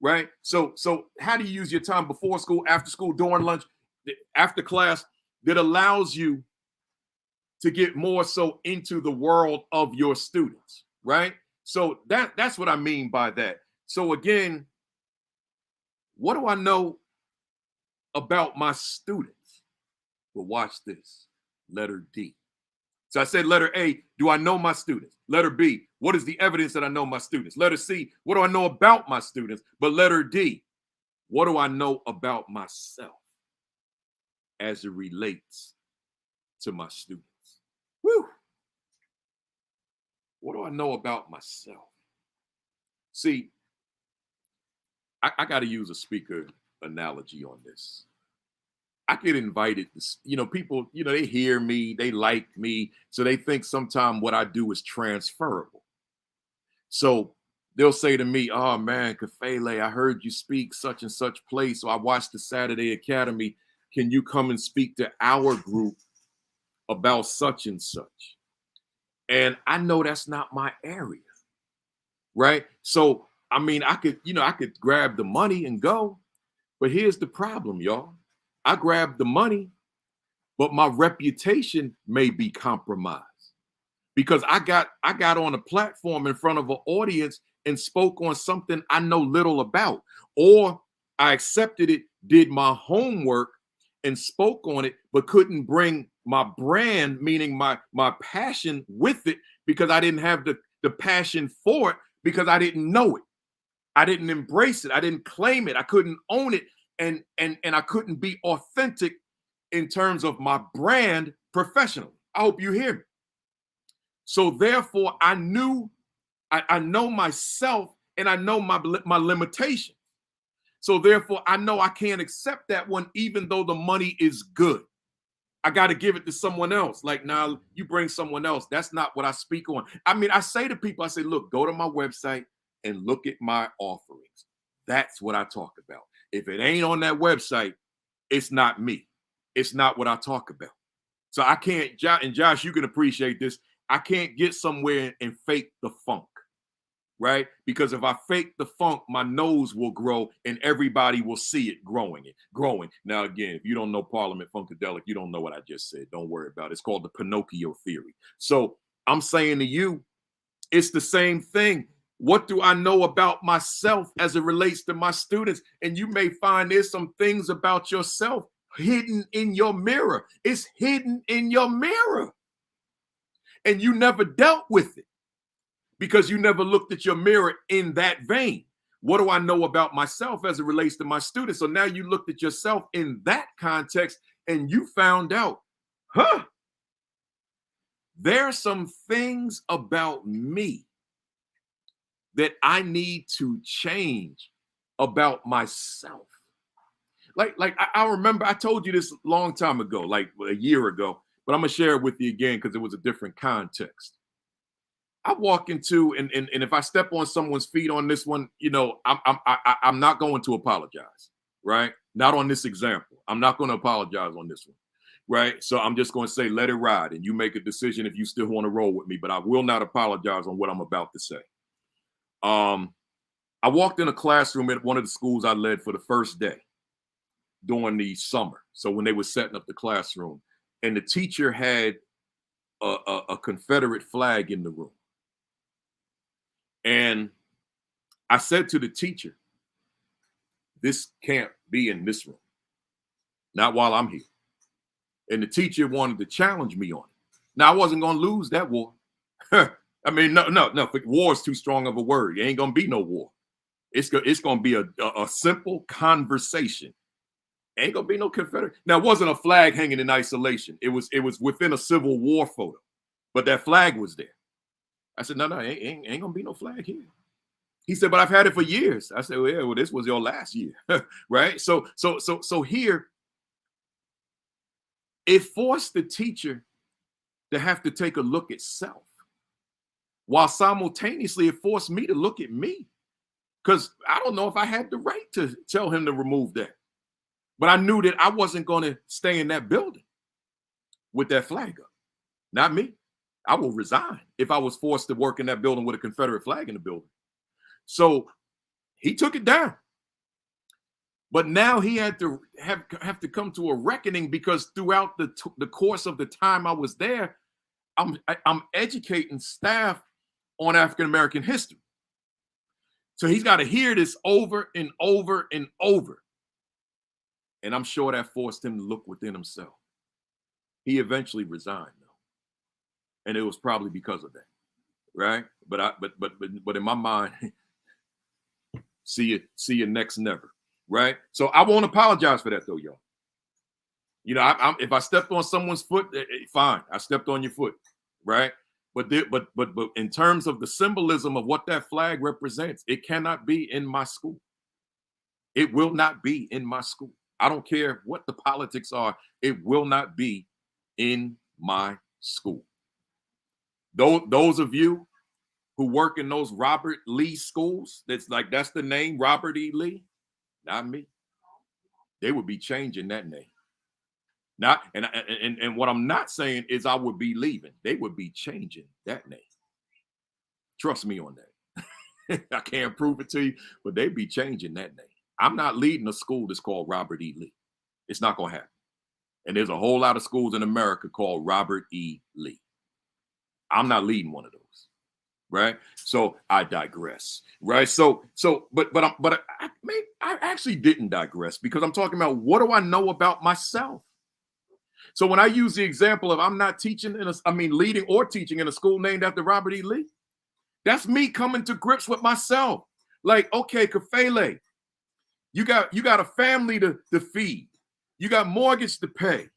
Right? So how do you use your time before school, after school, during lunch, after class that allows you to get more so into the world of your students, right? So that's what I mean by that. So again, what do I know about my students? Well, watch this. Letter D. So I said letter A, do I know my students? Letter B, what is the evidence that I know my students? Letter C, what do I know about my students? But letter D, what do I know about myself as it relates to my students? Woo! What do I know about myself? See, I got to use a speaker analogy on this. I get invited to, people, they hear me, they like me, so they think sometimes what I do is transferable. So they'll say to me, oh man, Kafele, I heard you speak such and such place, so I watched the Saturday Academy. Can you come and speak to our group about such and such? And I know that's not my area, right? So, I mean, I could grab the money and go, but here's the problem, y'all. I grabbed the money, but my reputation may be compromised because I got on a platform in front of an audience and spoke on something I know little about, or I accepted it, did my homework and spoke on it, but couldn't bring my brand, meaning my passion with it, because I didn't have the passion for it, because I didn't know it. I didn't embrace it. I didn't claim it. I couldn't own it. And I couldn't be authentic in terms of my brand professionally. I hope you hear me. So therefore, I know myself, and I know my limitations. So therefore, I know I can't accept that one, even though the money is good. I got to give it to someone else. Like, now you bring someone else. That's not what I speak on. I mean, I say to people, I say, look, go to my website and look at my offerings. That's what I talk about. If it ain't on that website, it's not me. It's not what I talk about. So I can't, and Josh, you can appreciate this. I can't get somewhere and fake the funk, right? Because if I fake the funk, my nose will grow and everybody will see it growing. Now, again, if you don't know Parliament Funkadelic, you don't know what I just said. Don't worry about it. It's called the Pinocchio theory. So I'm saying to you, it's the same thing. What do I know about myself as it relates to my students? And you may find there's some things about yourself hidden in your mirror. It's hidden in your mirror. And you never dealt with it because you never looked at your mirror in that vein. What do I know about myself as it relates to my students? So now you looked at yourself in that context and you found out, there are some things about me that I need to change about myself. Like I remember I told you this a long time ago, like a year ago, but I'm gonna share it with you again because it was a different context. I walk into and if I step on someone's feet on this one, you know, I'm not going to apologize, right? Not on this example. I'm not going to apologize on this one, right? So I'm just going to say, let it ride, and you make a decision if you still want to roll with me. But I will not apologize on what I'm about to say. I walked in a classroom at one of the schools I led for the first day during the summer. So when they were setting up the classroom, and the teacher had a Confederate flag in the room. And I said to the teacher, this can't be in this room, not while I'm here. And the teacher wanted to challenge me on it. Now, I wasn't going to lose that war. I mean, no, war is too strong of a word. It ain't going to be no war. It's going to be a simple conversation. Ain't going to be no Confederate. Now, it wasn't a flag hanging in isolation. It was within a Civil War photo, but that flag was there. I said, no, ain't going to be no flag here. He said, but I've had it for years. I said, well, yeah, well, this was your last year, right? So here, it forced the teacher to have to take a look at self, while simultaneously it forced me to look at me, because I don't know if I had the right to tell him to remove that. But I knew that I wasn't going to stay in that building with that flag up. Not me. I will resign if I was forced to work in that building with a Confederate flag in the building. So he took it down. But now he had to have to come to a reckoning, because throughout the course of the time I was there, I'm educating staff on African-American history. So he's got to hear this over and over and over. And I'm sure that forced him to look within himself. He eventually resigned, though. And it was probably because of that, right? But in my mind, see you next never, right? So I won't apologize for that, though, y'all. You know, if I stepped on someone's foot, fine, I stepped on your foot, right? But in terms of the symbolism of what that flag represents, it cannot be in my school. It will not be in my school. I don't care what the politics are. It will not be in my school. Those of you who work in those Robert Lee schools, that's the name, Robert E. Lee, not me. They would be changing that name. Not and what I'm not saying is I would be leaving. They would be changing that name. Trust me on that. I can't prove it to you, but they'd be changing that name. I'm not leading a school that's called Robert E. Lee. It's not going to happen. And there's a whole lot of schools in America called Robert E. Lee. I'm not leading one of those, right? So I digress, right? But I actually didn't digress, because I'm talking about, what do I know about myself? So when I use the example of I'm not teaching leading or teaching in a school named after Robert E. Lee, that's me coming to grips with myself. Like, okay, Kafele, you got a family to feed. You got mortgage to pay.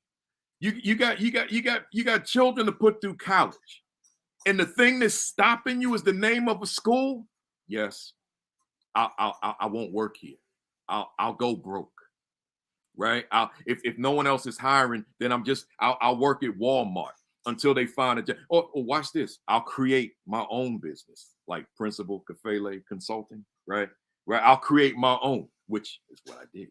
You got children to put through college. And the thing that's stopping you is the name of a school. Yes, I won't work here. I'll go broke. Right? If no one else is hiring, then I'll work at Walmart until they find a job. Or watch this. I'll create my own business, like Principal Kafele Consulting, right? I'll create my own, which is what I did.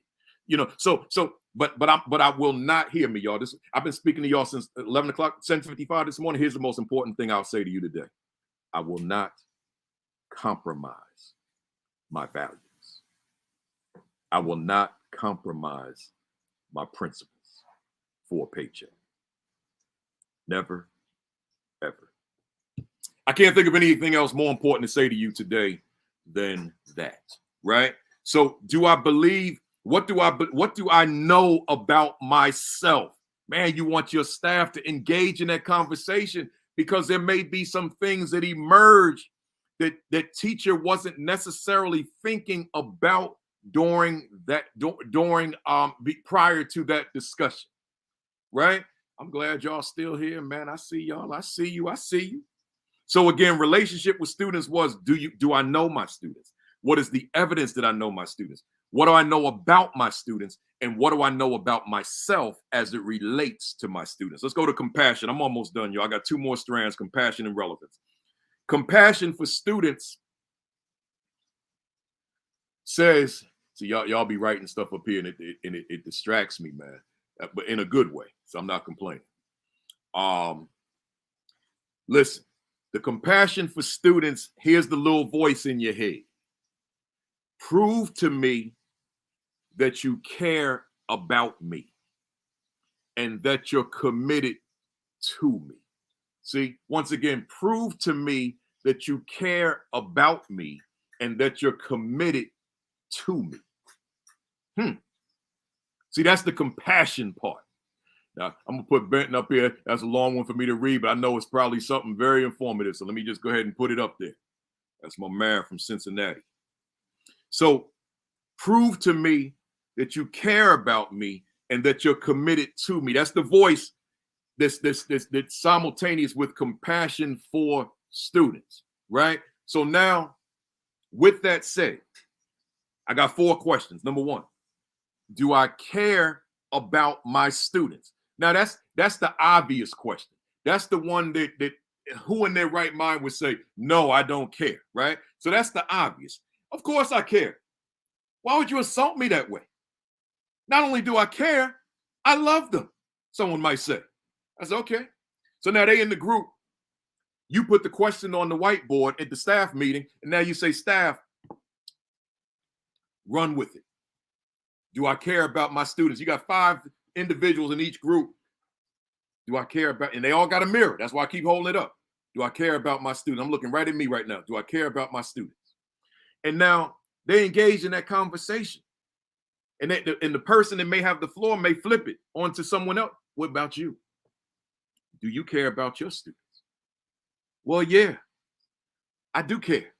But I will not, hear me, y'all. I've been speaking to y'all since 11 o'clock, 7:55 this morning. Here's the most important thing I'll say to you today. I will not compromise my values. I will not compromise my principles for a paycheck. Never, ever. I can't think of anything else more important to say to you today than that, right? So do I believe, what do I know about myself? Man, you want your staff to engage in that conversation because there may be some things that emerge that teacher wasn't necessarily thinking about prior to that discussion, right? I'm glad y'all still here, man. I see y'all. I see you. So again, relationship with students was, do I know my students? What is the evidence that I know my students? What do I know about my students? And what do I know about myself as it relates to my students? Let's go to compassion. I'm almost done, y'all. I got 2 more strands: compassion and relevance. Compassion for students says, so y'all be writing stuff up here, and it distracts me, man, but in a good way. So I'm not complaining. Listen, the compassion for students, here's the little voice in your head. Prove to me that you care about me and that you're committed to me. See, once again, prove to me that you care about me and that you're committed to me. See, that's the compassion part. Now, I'm going to put Benton up here. That's a long one for me to read, but I know it's probably something very informative. So let me just go ahead and put it up there. That's my man from Cincinnati. So prove to me that you care about me and that you're committed to me. That's the voice that's simultaneous with compassion for students, right? So now, with that said, I got 4 questions. Number 1, do I care about my students? Now that's the obvious question. That's the one that who in their right mind would say, no, I don't care, right? So that's the obvious. Of course I care. Why would you insult me that way? Not only do I care, I love them, someone might say. I said, okay. So now they in the group. You put the question on the whiteboard at the staff meeting, and now you say, staff, run with it. Do I care about my students? You got 5 individuals in each group. Do I care about, and they all got a mirror. That's why I keep holding it up. Do I care about my students? I'm looking right at me right now. Do I care about my students? And now they engage in that conversation. And the person that may have the floor may flip it onto someone else. What about you? Do you care about your students? Well, yeah, I do care.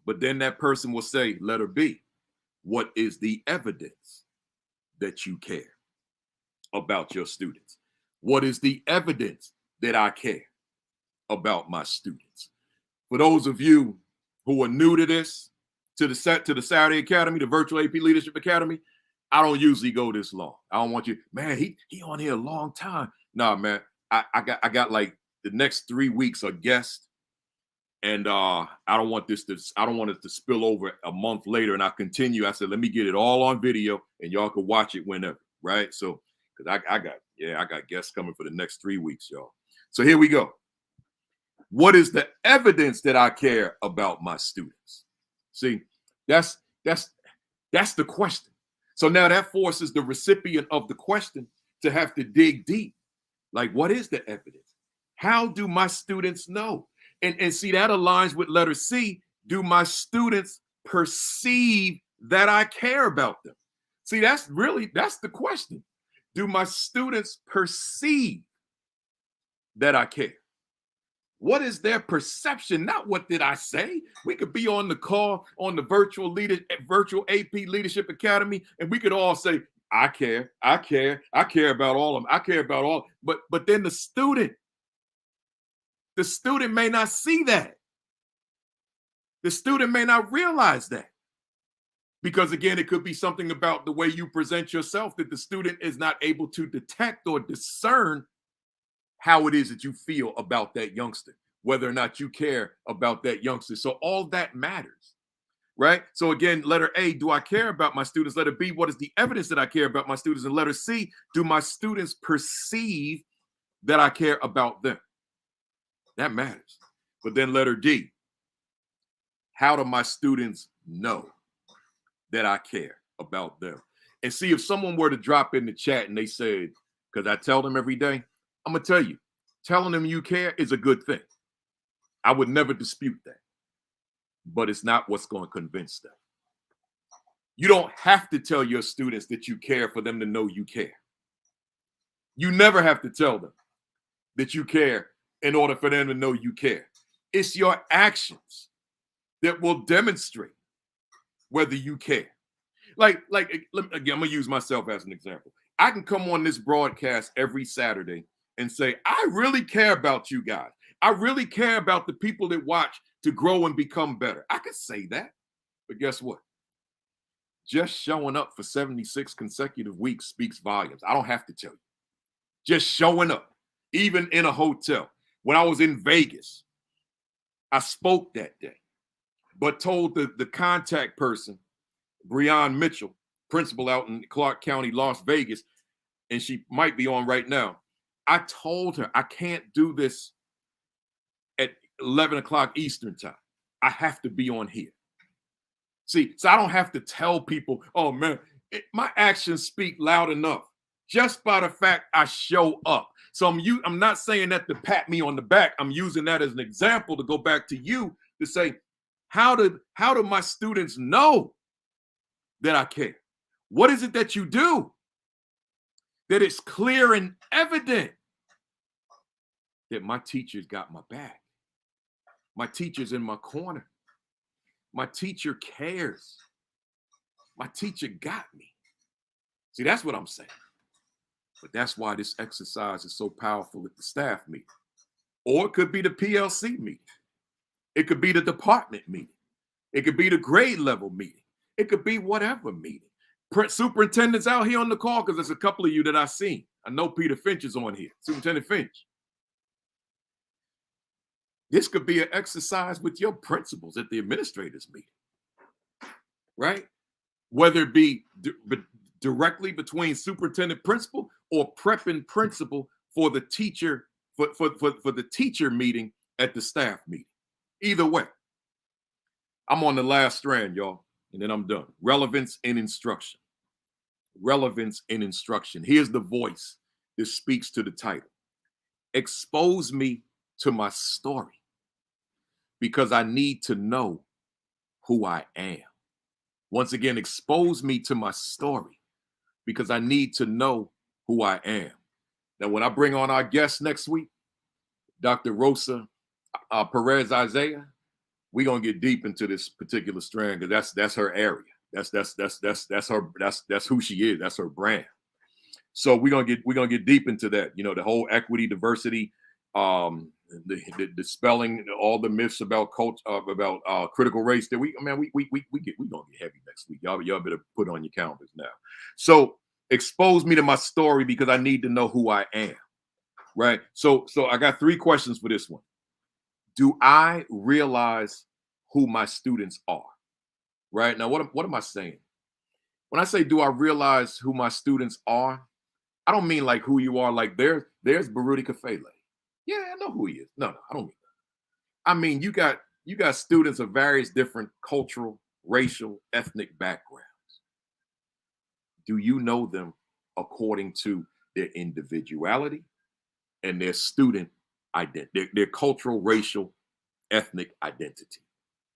But then that person will say, letter B, what is the evidence that you care about your students? What is the evidence that I care about my students? For those of you who are new to this, to the Saturday Academy, the Virtual AP Leadership Academy, I don't usually go this long. I don't want you, man, he on here a long time. Nah, man, I got like the next 3 weeks are guests. And I don't want it to spill over a month later. And I continue. I said, let me get it all on video and y'all can watch it whenever. Right. So, because I got guests coming for the next 3 weeks, y'all. So here we go. What is the evidence that I care about my students? See, that's the question. So now that forces the recipient of the question to have to dig deep. Like, what is the evidence? How do my students know? And see, that aligns with letter C. Do my students perceive that I care about them? See, that's the question. Do my students perceive that I care? What is their perception? Not what did I say? We could be on the call on the virtual AP Leadership Academy, and we could all say, I care, I care, I care about all of them, I care about all. But then the student may not see that. The student may not realize that. Because again, it could be something about the way you present yourself that the student is not able to detect or discern how it is that you feel about that youngster, whether or not you care about that youngster. So all that matters, right? So again, letter A, do I care about my students? Letter B, what is the evidence that I care about my students? And letter C, do my students perceive that I care about them? That matters. But then letter D, how do my students know that I care about them? And see, if someone were to drop in the chat and they said, because I tell them every day, I'm going to tell you, telling them you care is a good thing. I would never dispute that. But it's not what's going to convince them. You don't have to tell your students that you care for them to know you care. You never have to tell them that you care in order for them to know you care. It's your actions that will demonstrate whether you care. Again, I'm going to use myself as an example. I can come on this broadcast every Saturday and say, I really care about you guys. I really care about the people that watch to grow and become better. I could say that, but guess what? Just showing up for 76 consecutive weeks speaks volumes. I don't have to tell you. Just showing up, even in a hotel. When I was in Vegas, I spoke that day, but told the contact person, Breon Mitchell, principal out in Clark County, Las Vegas, and she might be on right now. I told her I can't do this at 11 o'clock Eastern time. I have to be on here. See, so I don't have to tell people, oh man, my actions speak loud enough just by the fact I show up. So I'm not saying that to pat me on the back. I'm using that as an example to go back to you to say, how do my students know that I care? What is it that you do that it's clear and evident that my teacher's got my back? My teacher's in my corner. My teacher cares. My teacher got me. See, that's what I'm saying. But that's why this exercise is so powerful at the staff meeting. Or it could be the PLC meeting. It could be the department meeting. It could be the grade level meeting. It could be whatever meeting. Superintendent's out here on the call because there's a couple of you that I've seen. I know Peter Finch is on here. Superintendent Finch. This could be an exercise with your principals at the administrators meeting, right? Whether it be directly between superintendent principal or prepping principal for the teacher, for the teacher meeting at the staff meeting. Either way, I'm on the last strand, y'all, and then I'm done. Relevance in instruction. Relevance in instruction. Here's the voice that speaks to the title. Expose me to my story because I need to know who I am. Once again, expose me to my story because I need to know who I am. Now, when I bring on our guest next week, Dr. Rosa Perez Isaiah, we're gonna get deep into this particular strand because that's her area. That's who she is. That's her brand. So we're gonna get deep into that. You know, the whole equity, diversity, the dispelling all the myths about culture, about critical race. That we gonna get heavy next week. Y'all better put on your calendars now. So expose me to my story because I need to know who I am. Right. So I got 3 questions for this one. Do I realize who my students are? Right now, what am I saying? When I say do I realize who my students are, I don't mean like who you are. Like there's Baruti Kafele. Yeah, I know who he is. No, I don't mean that. I mean you got students of various different cultural, racial, ethnic backgrounds. Do you know them according to their individuality and their student identity, their cultural, racial, ethnic identity?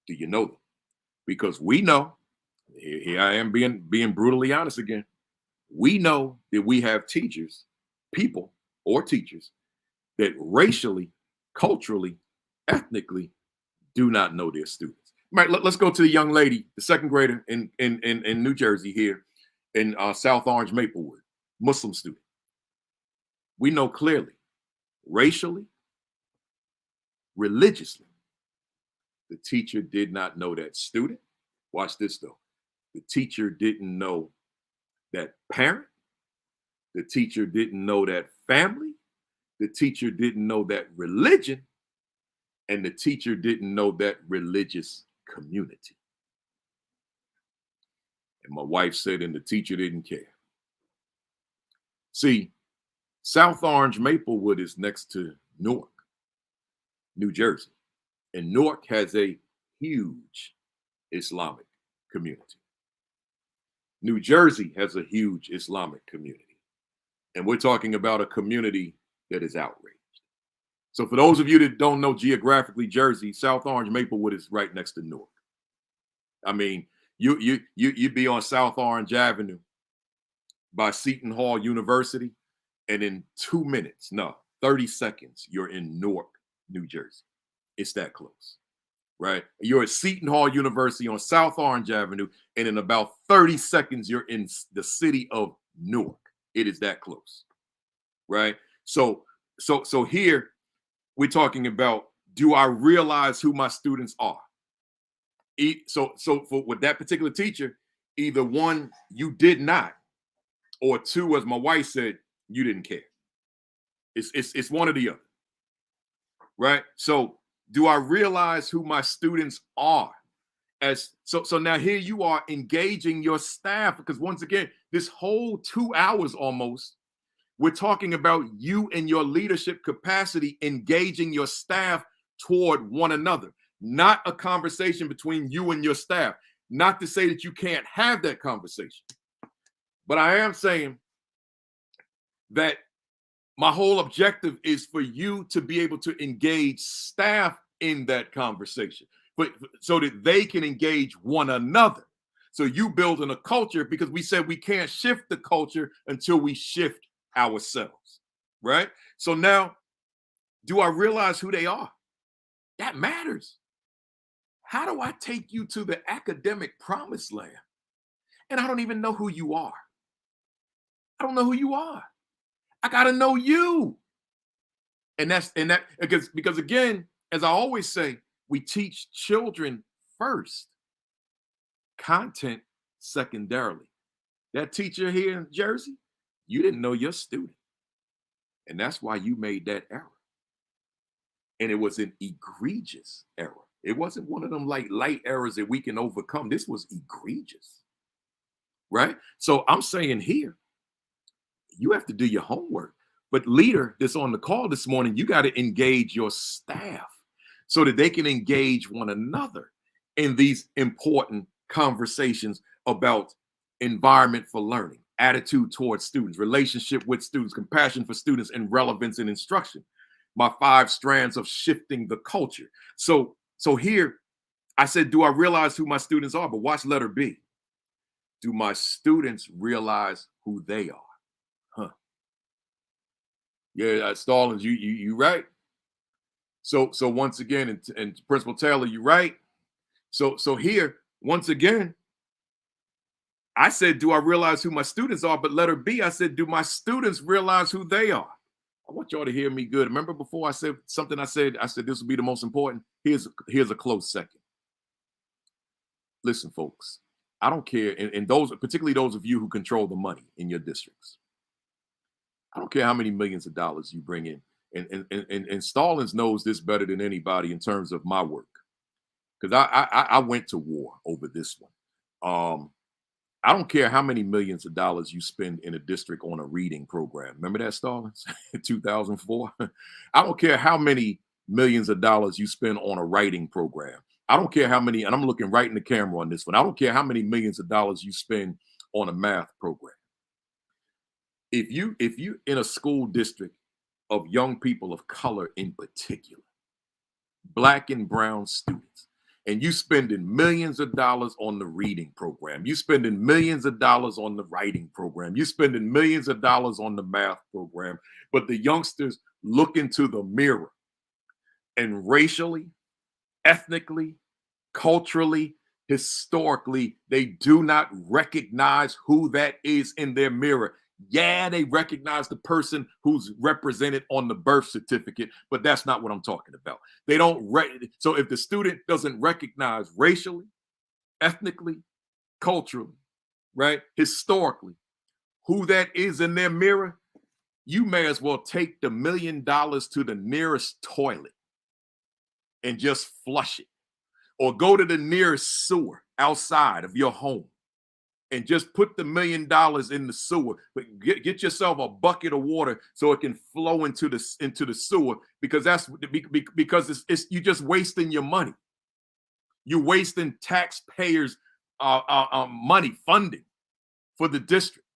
Do you know them? Because we know, here I am being brutally honest again, We know that we have teachers, people or teachers that racially, culturally, ethnically do not know their students. Right, let's go to the young lady, the second grader in New Jersey here in South Orange, Maplewood, Muslim student. We know clearly, racially, religiously, the teacher did not know that student. Watch this though. The teacher didn't know that parent. The teacher didn't know that family. The teacher didn't know that religion. And the teacher didn't know that religious community. And my wife said, and the teacher didn't care. See, South Orange, Maplewood is next to Newark, New Jersey. And Newark has a huge Islamic community. New Jersey has a huge Islamic community. And we're talking about a community that is outraged. So for those of you that don't know geographically Jersey, South Orange, Maplewood is right next to Newark. I mean, you'd be on South Orange Avenue by Seton Hall University, and in 2 minutes, no, 30 seconds, you're in Newark, New Jersey. It's that close, right? You're at Seton Hall University on South Orange Avenue, and in about 30 seconds, you're in the city of Newark. It is that close, right? So here we're talking about, do I realize who my students are? So with that particular teacher, either one, you did not, or two, as my wife said, you didn't care. It's one or the other, right? So do I realize who my students are? So now here you are engaging your staff, because once again, this whole 2 hours almost, we're talking about you and your leadership capacity engaging your staff toward one another, not a conversation between you and your staff. Not to say that you can't have that conversation, but I am saying that my whole objective is for you to be able to engage staff in that conversation, but so that they can engage one another. So you building a culture, because we said we can't shift the culture until we shift ourselves, right? So now, do I realize who they are? That matters. How do I take you to the academic promised land and I don't even know who you are? I don't know who you are. I got to know you. And that because again, as I always say, we teach children first, content secondarily. That teacher here in Jersey, you didn't know your student. And that's why you made that error. And it was an egregious error. It wasn't one of them like light errors that we can overcome. This was egregious, right? So I'm saying here, you have to do your homework. But leader that's on the call this morning, you got to engage your staff so that they can engage one another in these important conversations about environment for learning, attitude towards students, relationship with students, compassion for students, and relevance in instruction. My 5 strands of shifting the culture. So here I said, do I realize who my students are? But watch letter B. Do my students realize who they are? Huh. Yeah, Stallings, you right. So once again, and Principal Taylor, you right. So here, once again, I said, do I realize who my students are? But letter B, I said, do my students realize who they are? I want y'all to hear me good. Remember before I said something, I said this would be the most important. Here's a close second. Listen, folks, I don't care. And those, particularly those of you who control the money in your districts, I don't care how many millions of dollars you bring in. And Stallings knows this better than anybody in terms of my work, because I went to war over this one. I don't care how many millions of dollars you spend in a district on a reading program. Remember that, Stallings, in 2004? I don't care how many millions of dollars you spend on a writing program. I don't care how many, and I'm looking right in the camera on this one. I don't care how many millions of dollars you spend on a math program. If you in a school district of young people of color in particular, Black and brown students, and you spending millions of dollars on the reading program, you spending millions of dollars on the writing program, you spending millions of dollars on the math program, but the youngsters look into the mirror and racially, ethnically, culturally, historically, they do not recognize who that is in their mirror. Yeah, they recognize the person who's represented on the birth certificate, but that's not what I'm talking about. They don't. So if the student doesn't recognize racially, ethnically, culturally, right, historically, who that is in their mirror, you may as well take the $1 million to the nearest toilet and just flush it, or go to the nearest sewer outside of your home and just put the $1 million in the sewer, but get yourself a bucket of water so it can flow into the sewer, because it's you're just wasting your money. You're wasting taxpayers' money, funding for the district,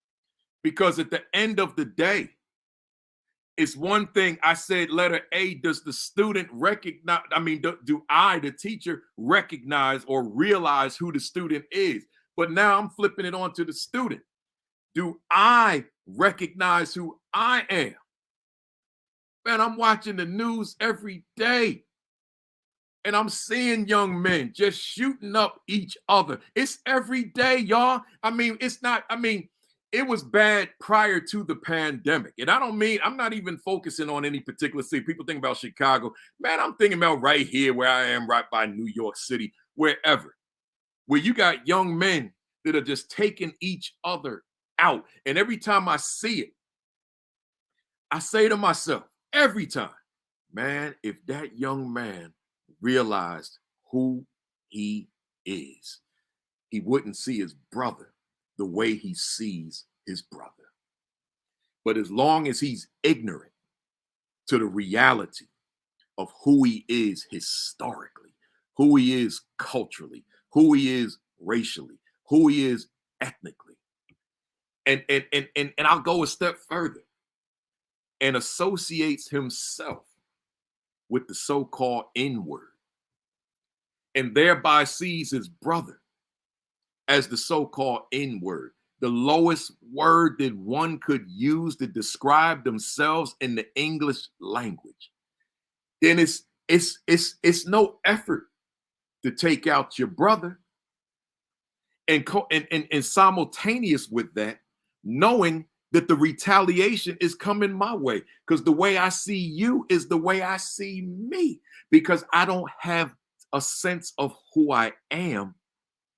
because at the end of the day, it's one thing. I said letter A, does the student recognize, do I, the teacher, recognize or realize who the student is? But now I'm flipping it on to the student. Do I recognize who I am? Man, I'm watching the news every day, and I'm seeing young men just shooting up each other. It's every day, y'all. It was bad prior to the pandemic. And I'm not even focusing on any particular city. People think about Chicago. Man, I'm thinking about right here where I am, right by New York City, wherever, where you got young men that are just taking each other out. And every time I see it, I say to myself, every time, man, if that young man realized who he is, he wouldn't see his brother the way he sees his brother. But as long as he's ignorant to the reality of who he is historically, who he is culturally, who he is racially, who he is ethnically, and I'll go a step further, and associates himself with the so-called N-word, and thereby sees his brother as the so-called N-word, the lowest word that one could use to describe themselves in the English language, then it's no effort to take out your brother, and simultaneous with that, knowing that the retaliation is coming my way, because the way I see you is the way I see me, because I don't have a sense of who I am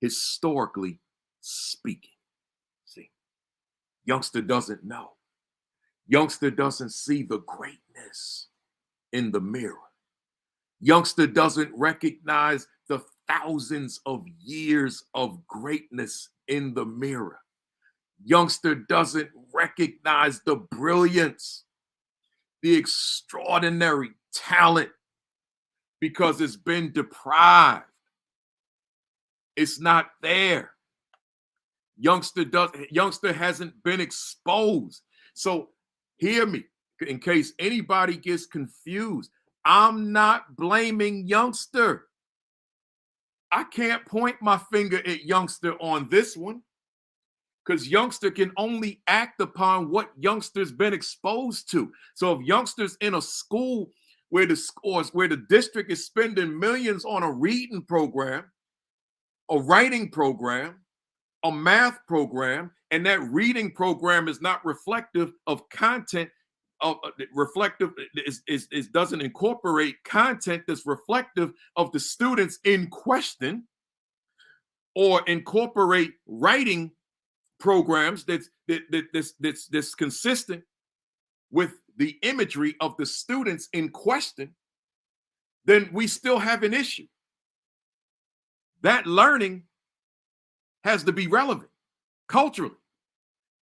historically speaking. See, youngster doesn't know. Youngster doesn't see the greatness in the mirror. Youngster doesn't recognize the thousands of years of greatness in the mirror. Youngster doesn't recognize the brilliance, the extraordinary talent, because it's been deprived. It's not there. Youngster hasn't been exposed. So hear me, in case anybody gets confused. I'm not blaming youngster. I can't point my finger at youngster on this one, because youngster can only act upon what youngster's been exposed to. So if youngster's in a school where the district is spending millions on a reading program, a writing program, a math program, and that reading program is not reflective of content, doesn't incorporate content that's reflective of the students in question, or incorporate writing programs that's consistent with the imagery of the students in question, then we still have an issue. That learning has to be relevant culturally.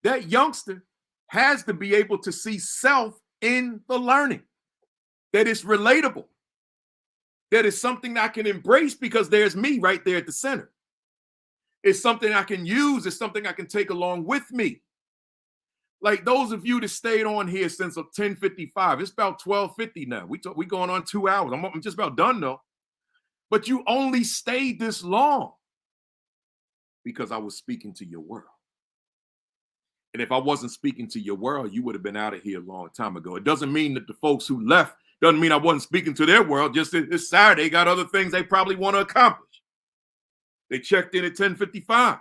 That youngster has to be able to see self in the learning, that it's relatable, that it's something I can embrace because there's me right there at the center. It's something I can use. It's something I can take along with me. Like those of you that stayed on here since 10:55, it's about 12:50 now. We going on 2 hours. I'm just about done though. But you only stayed this long because I was speaking to your world. And if I wasn't speaking to your world, you would have been out of here a long time ago. It doesn't mean that the folks who left, doesn't mean I wasn't speaking to their world. Just this Saturday, got other things they probably want to accomplish. They checked in at 10:55.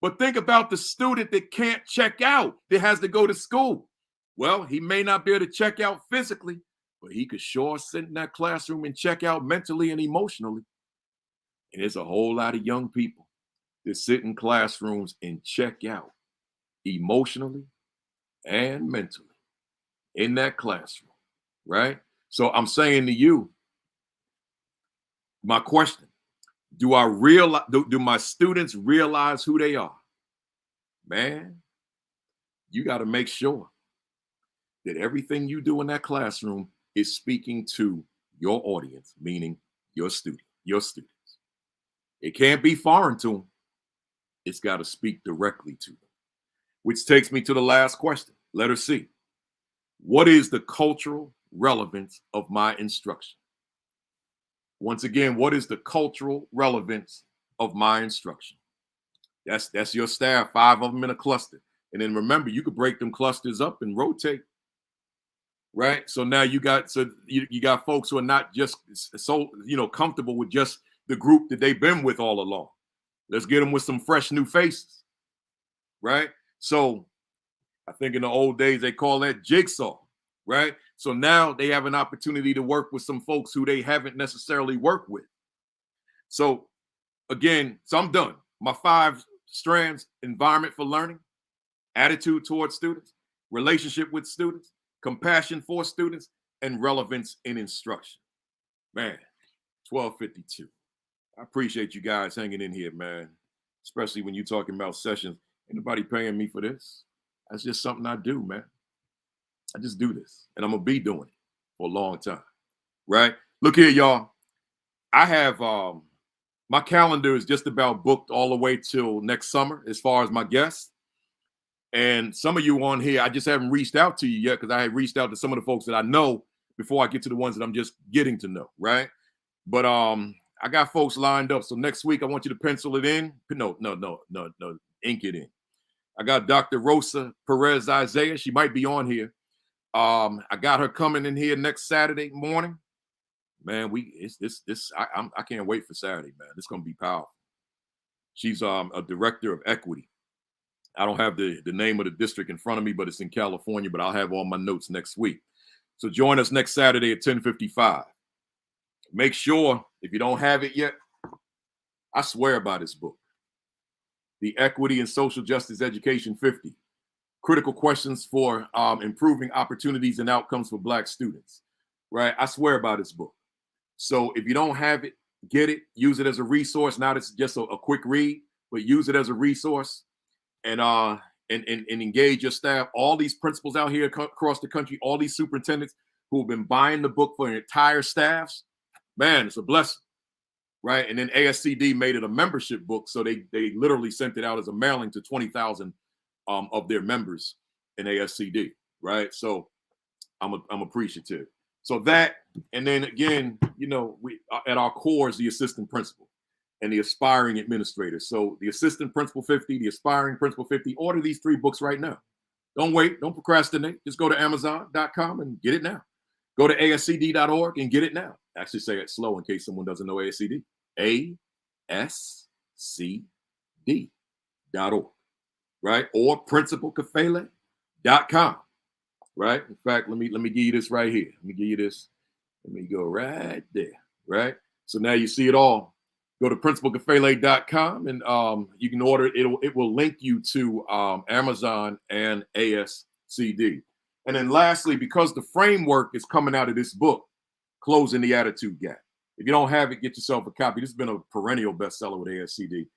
But think about the student that can't check out, that has to go to school. Well, he may not be able to check out physically, but he could sure sit in that classroom and check out mentally and emotionally. And there's a whole lot of young people that sit in classrooms and check out emotionally and mentally in that classroom, right? So I'm saying to you, my question, do my students realize who they are? Man, you got to make sure that everything you do in that classroom is speaking to your audience, meaning your students. It can't be foreign to them. It's got to speak directly to them. Which takes me to the last question. Letter C. What is the cultural relevance of my instruction? Once again, what is the cultural relevance of my instruction? That's your staff, 5 of them in a cluster. And then remember, you could break them clusters up and rotate. Right? So now you got folks who are not just so comfortable with just the group that they've been with all along. Let's get them with some fresh new faces. Right? So I think in the old days they call that jigsaw, right? So now they have an opportunity to work with some folks who they haven't necessarily worked with. So again, so I'm done. My 5 strands: environment for learning, attitude towards students, relationship with students, compassion for students, and relevance in instruction. Man, 12:52. I appreciate you guys hanging in here, man, especially when you're talking about sessions. Ain't nobody paying me for this. That's just something I do, man. I just do this, and I'm going to be doing it for a long time, right? Look here, y'all. I have my calendar is just about booked all the way till next summer as far as my guests. And some of you on here, I just haven't reached out to you yet because I had reached out to some of the folks that I know before I get to the ones that I'm just getting to know, right? But I got folks lined up. So next week, I want you to pencil it in. No, ink it in. I got Dr. Rosa Perez Isaiah. She might be on here. I got her coming in here next Saturday morning. Man, I can't wait for Saturday, man. It's gonna be powerful. She's a director of equity. I don't have the name of the district in front of me, but it's in California. But I'll have all my notes next week. So join us next Saturday at 10:55. Make sure, if you don't have it yet, I swear by this book, The Equity and Social Justice Education 50, Critical Questions for Improving Opportunities and Outcomes for Black Students, right? I swear by this book. So if you don't have it, get it, use it as a resource. Not it's just a quick read, but use it as a resource and engage your staff. All these principals out here across the country, all these superintendents who have been buying the book for their entire staffs, man, it's a blessing, right? And then ASCD made it a membership book, so they literally sent it out as a mailing to 20,000 of their members in ASCD, right? So I'm appreciative. So that, and then again, we at our core is the assistant principal and the aspiring administrator. So the assistant principal 50, the aspiring principal 50, order these 3 books right now. Don't wait, don't procrastinate. Just go to Amazon.com and get it now. Go to ASCD.org and get it now. Actually say it slow in case someone doesn't know ASCD. ASCD.org, right? Or principalkafele.com, right? In fact, let me give you this right here. Let me give you this. Let me go right there, right? So now you see it all. Go to principalkafele.com and you can order it. It will link you to Amazon and ASCD. And then lastly, because the framework is coming out of this book, Closing the Attitude Gap. If you don't have it, get yourself a copy. This has been a perennial bestseller with ASCD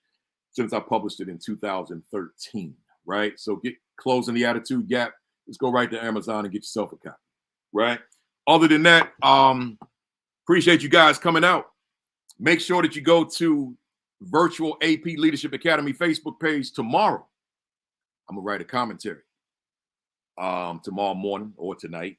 since I published it in 2013, right? So get Closing the Attitude Gap. Just go right to Amazon and get yourself a copy, right? Other than that, appreciate you guys coming out. Make sure that you go to Virtual AP Leadership Academy Facebook page tomorrow. I'm going to write a commentary tomorrow morning or tonight.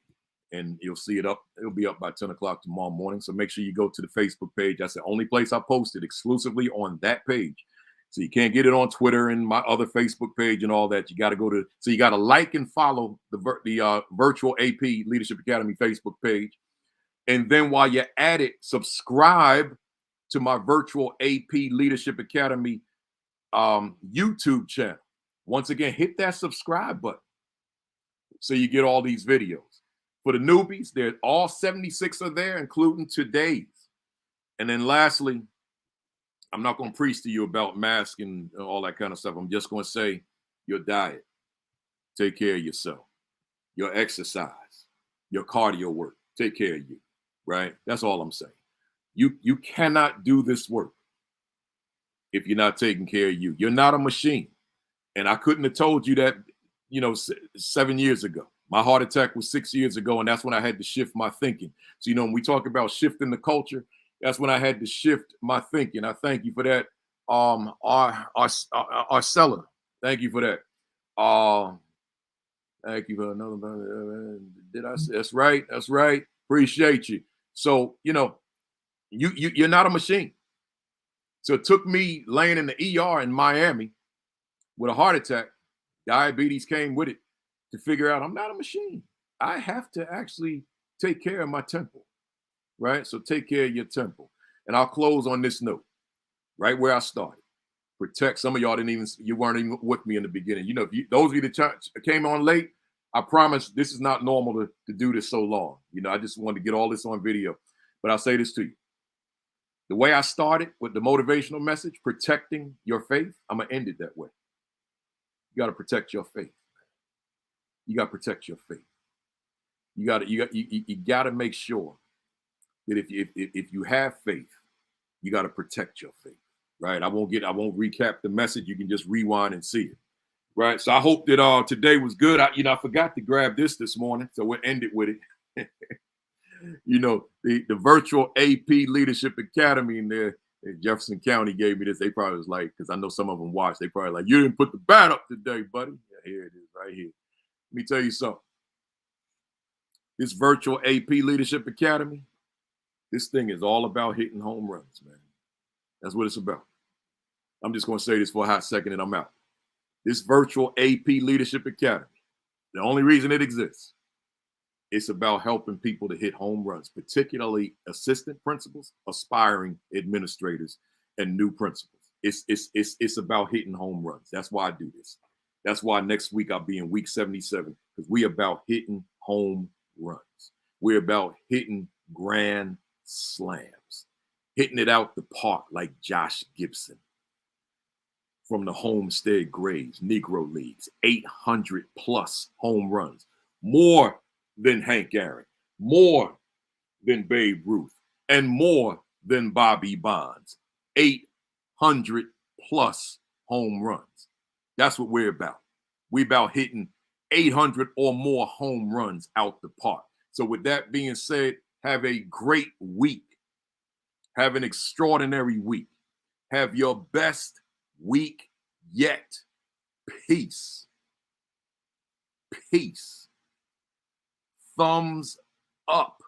and you'll see it up. It'll be up by 10 o'clock tomorrow morning. So make sure you go to the Facebook page. That's the only place I post it, exclusively on that page. So you can't get it on Twitter and my other Facebook page and all that. You got to go to, so you got to like and follow the Virtual AP Leadership Academy Facebook page. And then while you're at it, subscribe to my Virtual AP Leadership Academy YouTube channel. Once again, hit that subscribe button so you get all these videos. For the newbies, they're all 76 are there, including today's. And then lastly, I'm not going to preach to you about masks and all that kind of stuff. I'm just going to say your diet. Take care of yourself. Your exercise. Your cardio work. Take care of you. Right? That's all I'm saying. You cannot do this work if you're not taking care of you. You're not a machine. And I couldn't have told you that, 7 years ago. My heart attack was 6 years ago, and that's when I had to shift my thinking. So, when we talk about shifting the culture, that's when I had to shift my thinking. I thank you for that. Our seller. Thank you for that. Thank you for another. Did I say that's right? That's right. Appreciate you. So, you're not a machine. So it took me laying in the ER in Miami with a heart attack. Diabetes came with it to figure out I'm not a machine. I have to actually take care of my temple, right? So take care of your temple. And I'll close on this note, right where I started. Protect. Some of y'all you weren't even with me in the beginning. Those of you that came on late, I promise this is not normal to do this so long. I just wanted to get all this on video. But I'll say this to you. The way I started with the motivational message, protecting your faith, I'm going to end it that way. You got to protect your faith. You got to protect your faith. You got to make sure that if you have faith, you got to protect your faith, right? I won't recap the message. You can just rewind and see it, right? So I hope that today was good. I forgot to grab this morning, so we'll end it with it. The Virtual AP Leadership Academy in there, Jefferson County gave me this. They probably was like, because I know some of them watch, they probably like, you didn't put the bat up today, buddy. Yeah, here it is, right here. Let me tell you something. This Virtual AP Leadership Academy, this thing is all about hitting home runs, man. That's what it's about. I'm just going to say this for a hot second and I'm out. This Virtual AP Leadership Academy, the only reason it exists, it's about helping people to hit home runs, particularly assistant principals, aspiring administrators, and new principals. It's about hitting home runs. That's why I do this. That's why next week I'll be in week 77, because we're about hitting home runs. We're about hitting grand slams, hitting it out the park like Josh Gibson from the Homestead Grays, Negro Leagues, 800 plus home runs, more than Hank Aaron, more than Babe Ruth, and more than Bobby Bonds. 800 plus home runs. That's what we're about. We're about hitting 800 or more home runs out the park. So with that being said, have a great week. Have an extraordinary week. Have your best week yet. Peace. Peace. Thumbs up.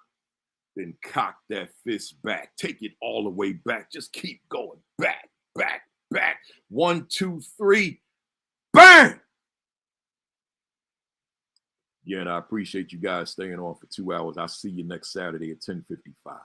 Then cock that fist back. Take it all the way back. Just keep going. Back, back, back. 1, 2, 3. Bang! Yeah, and I appreciate you guys staying on for 2 hours. I'll see you next Saturday at 10:55.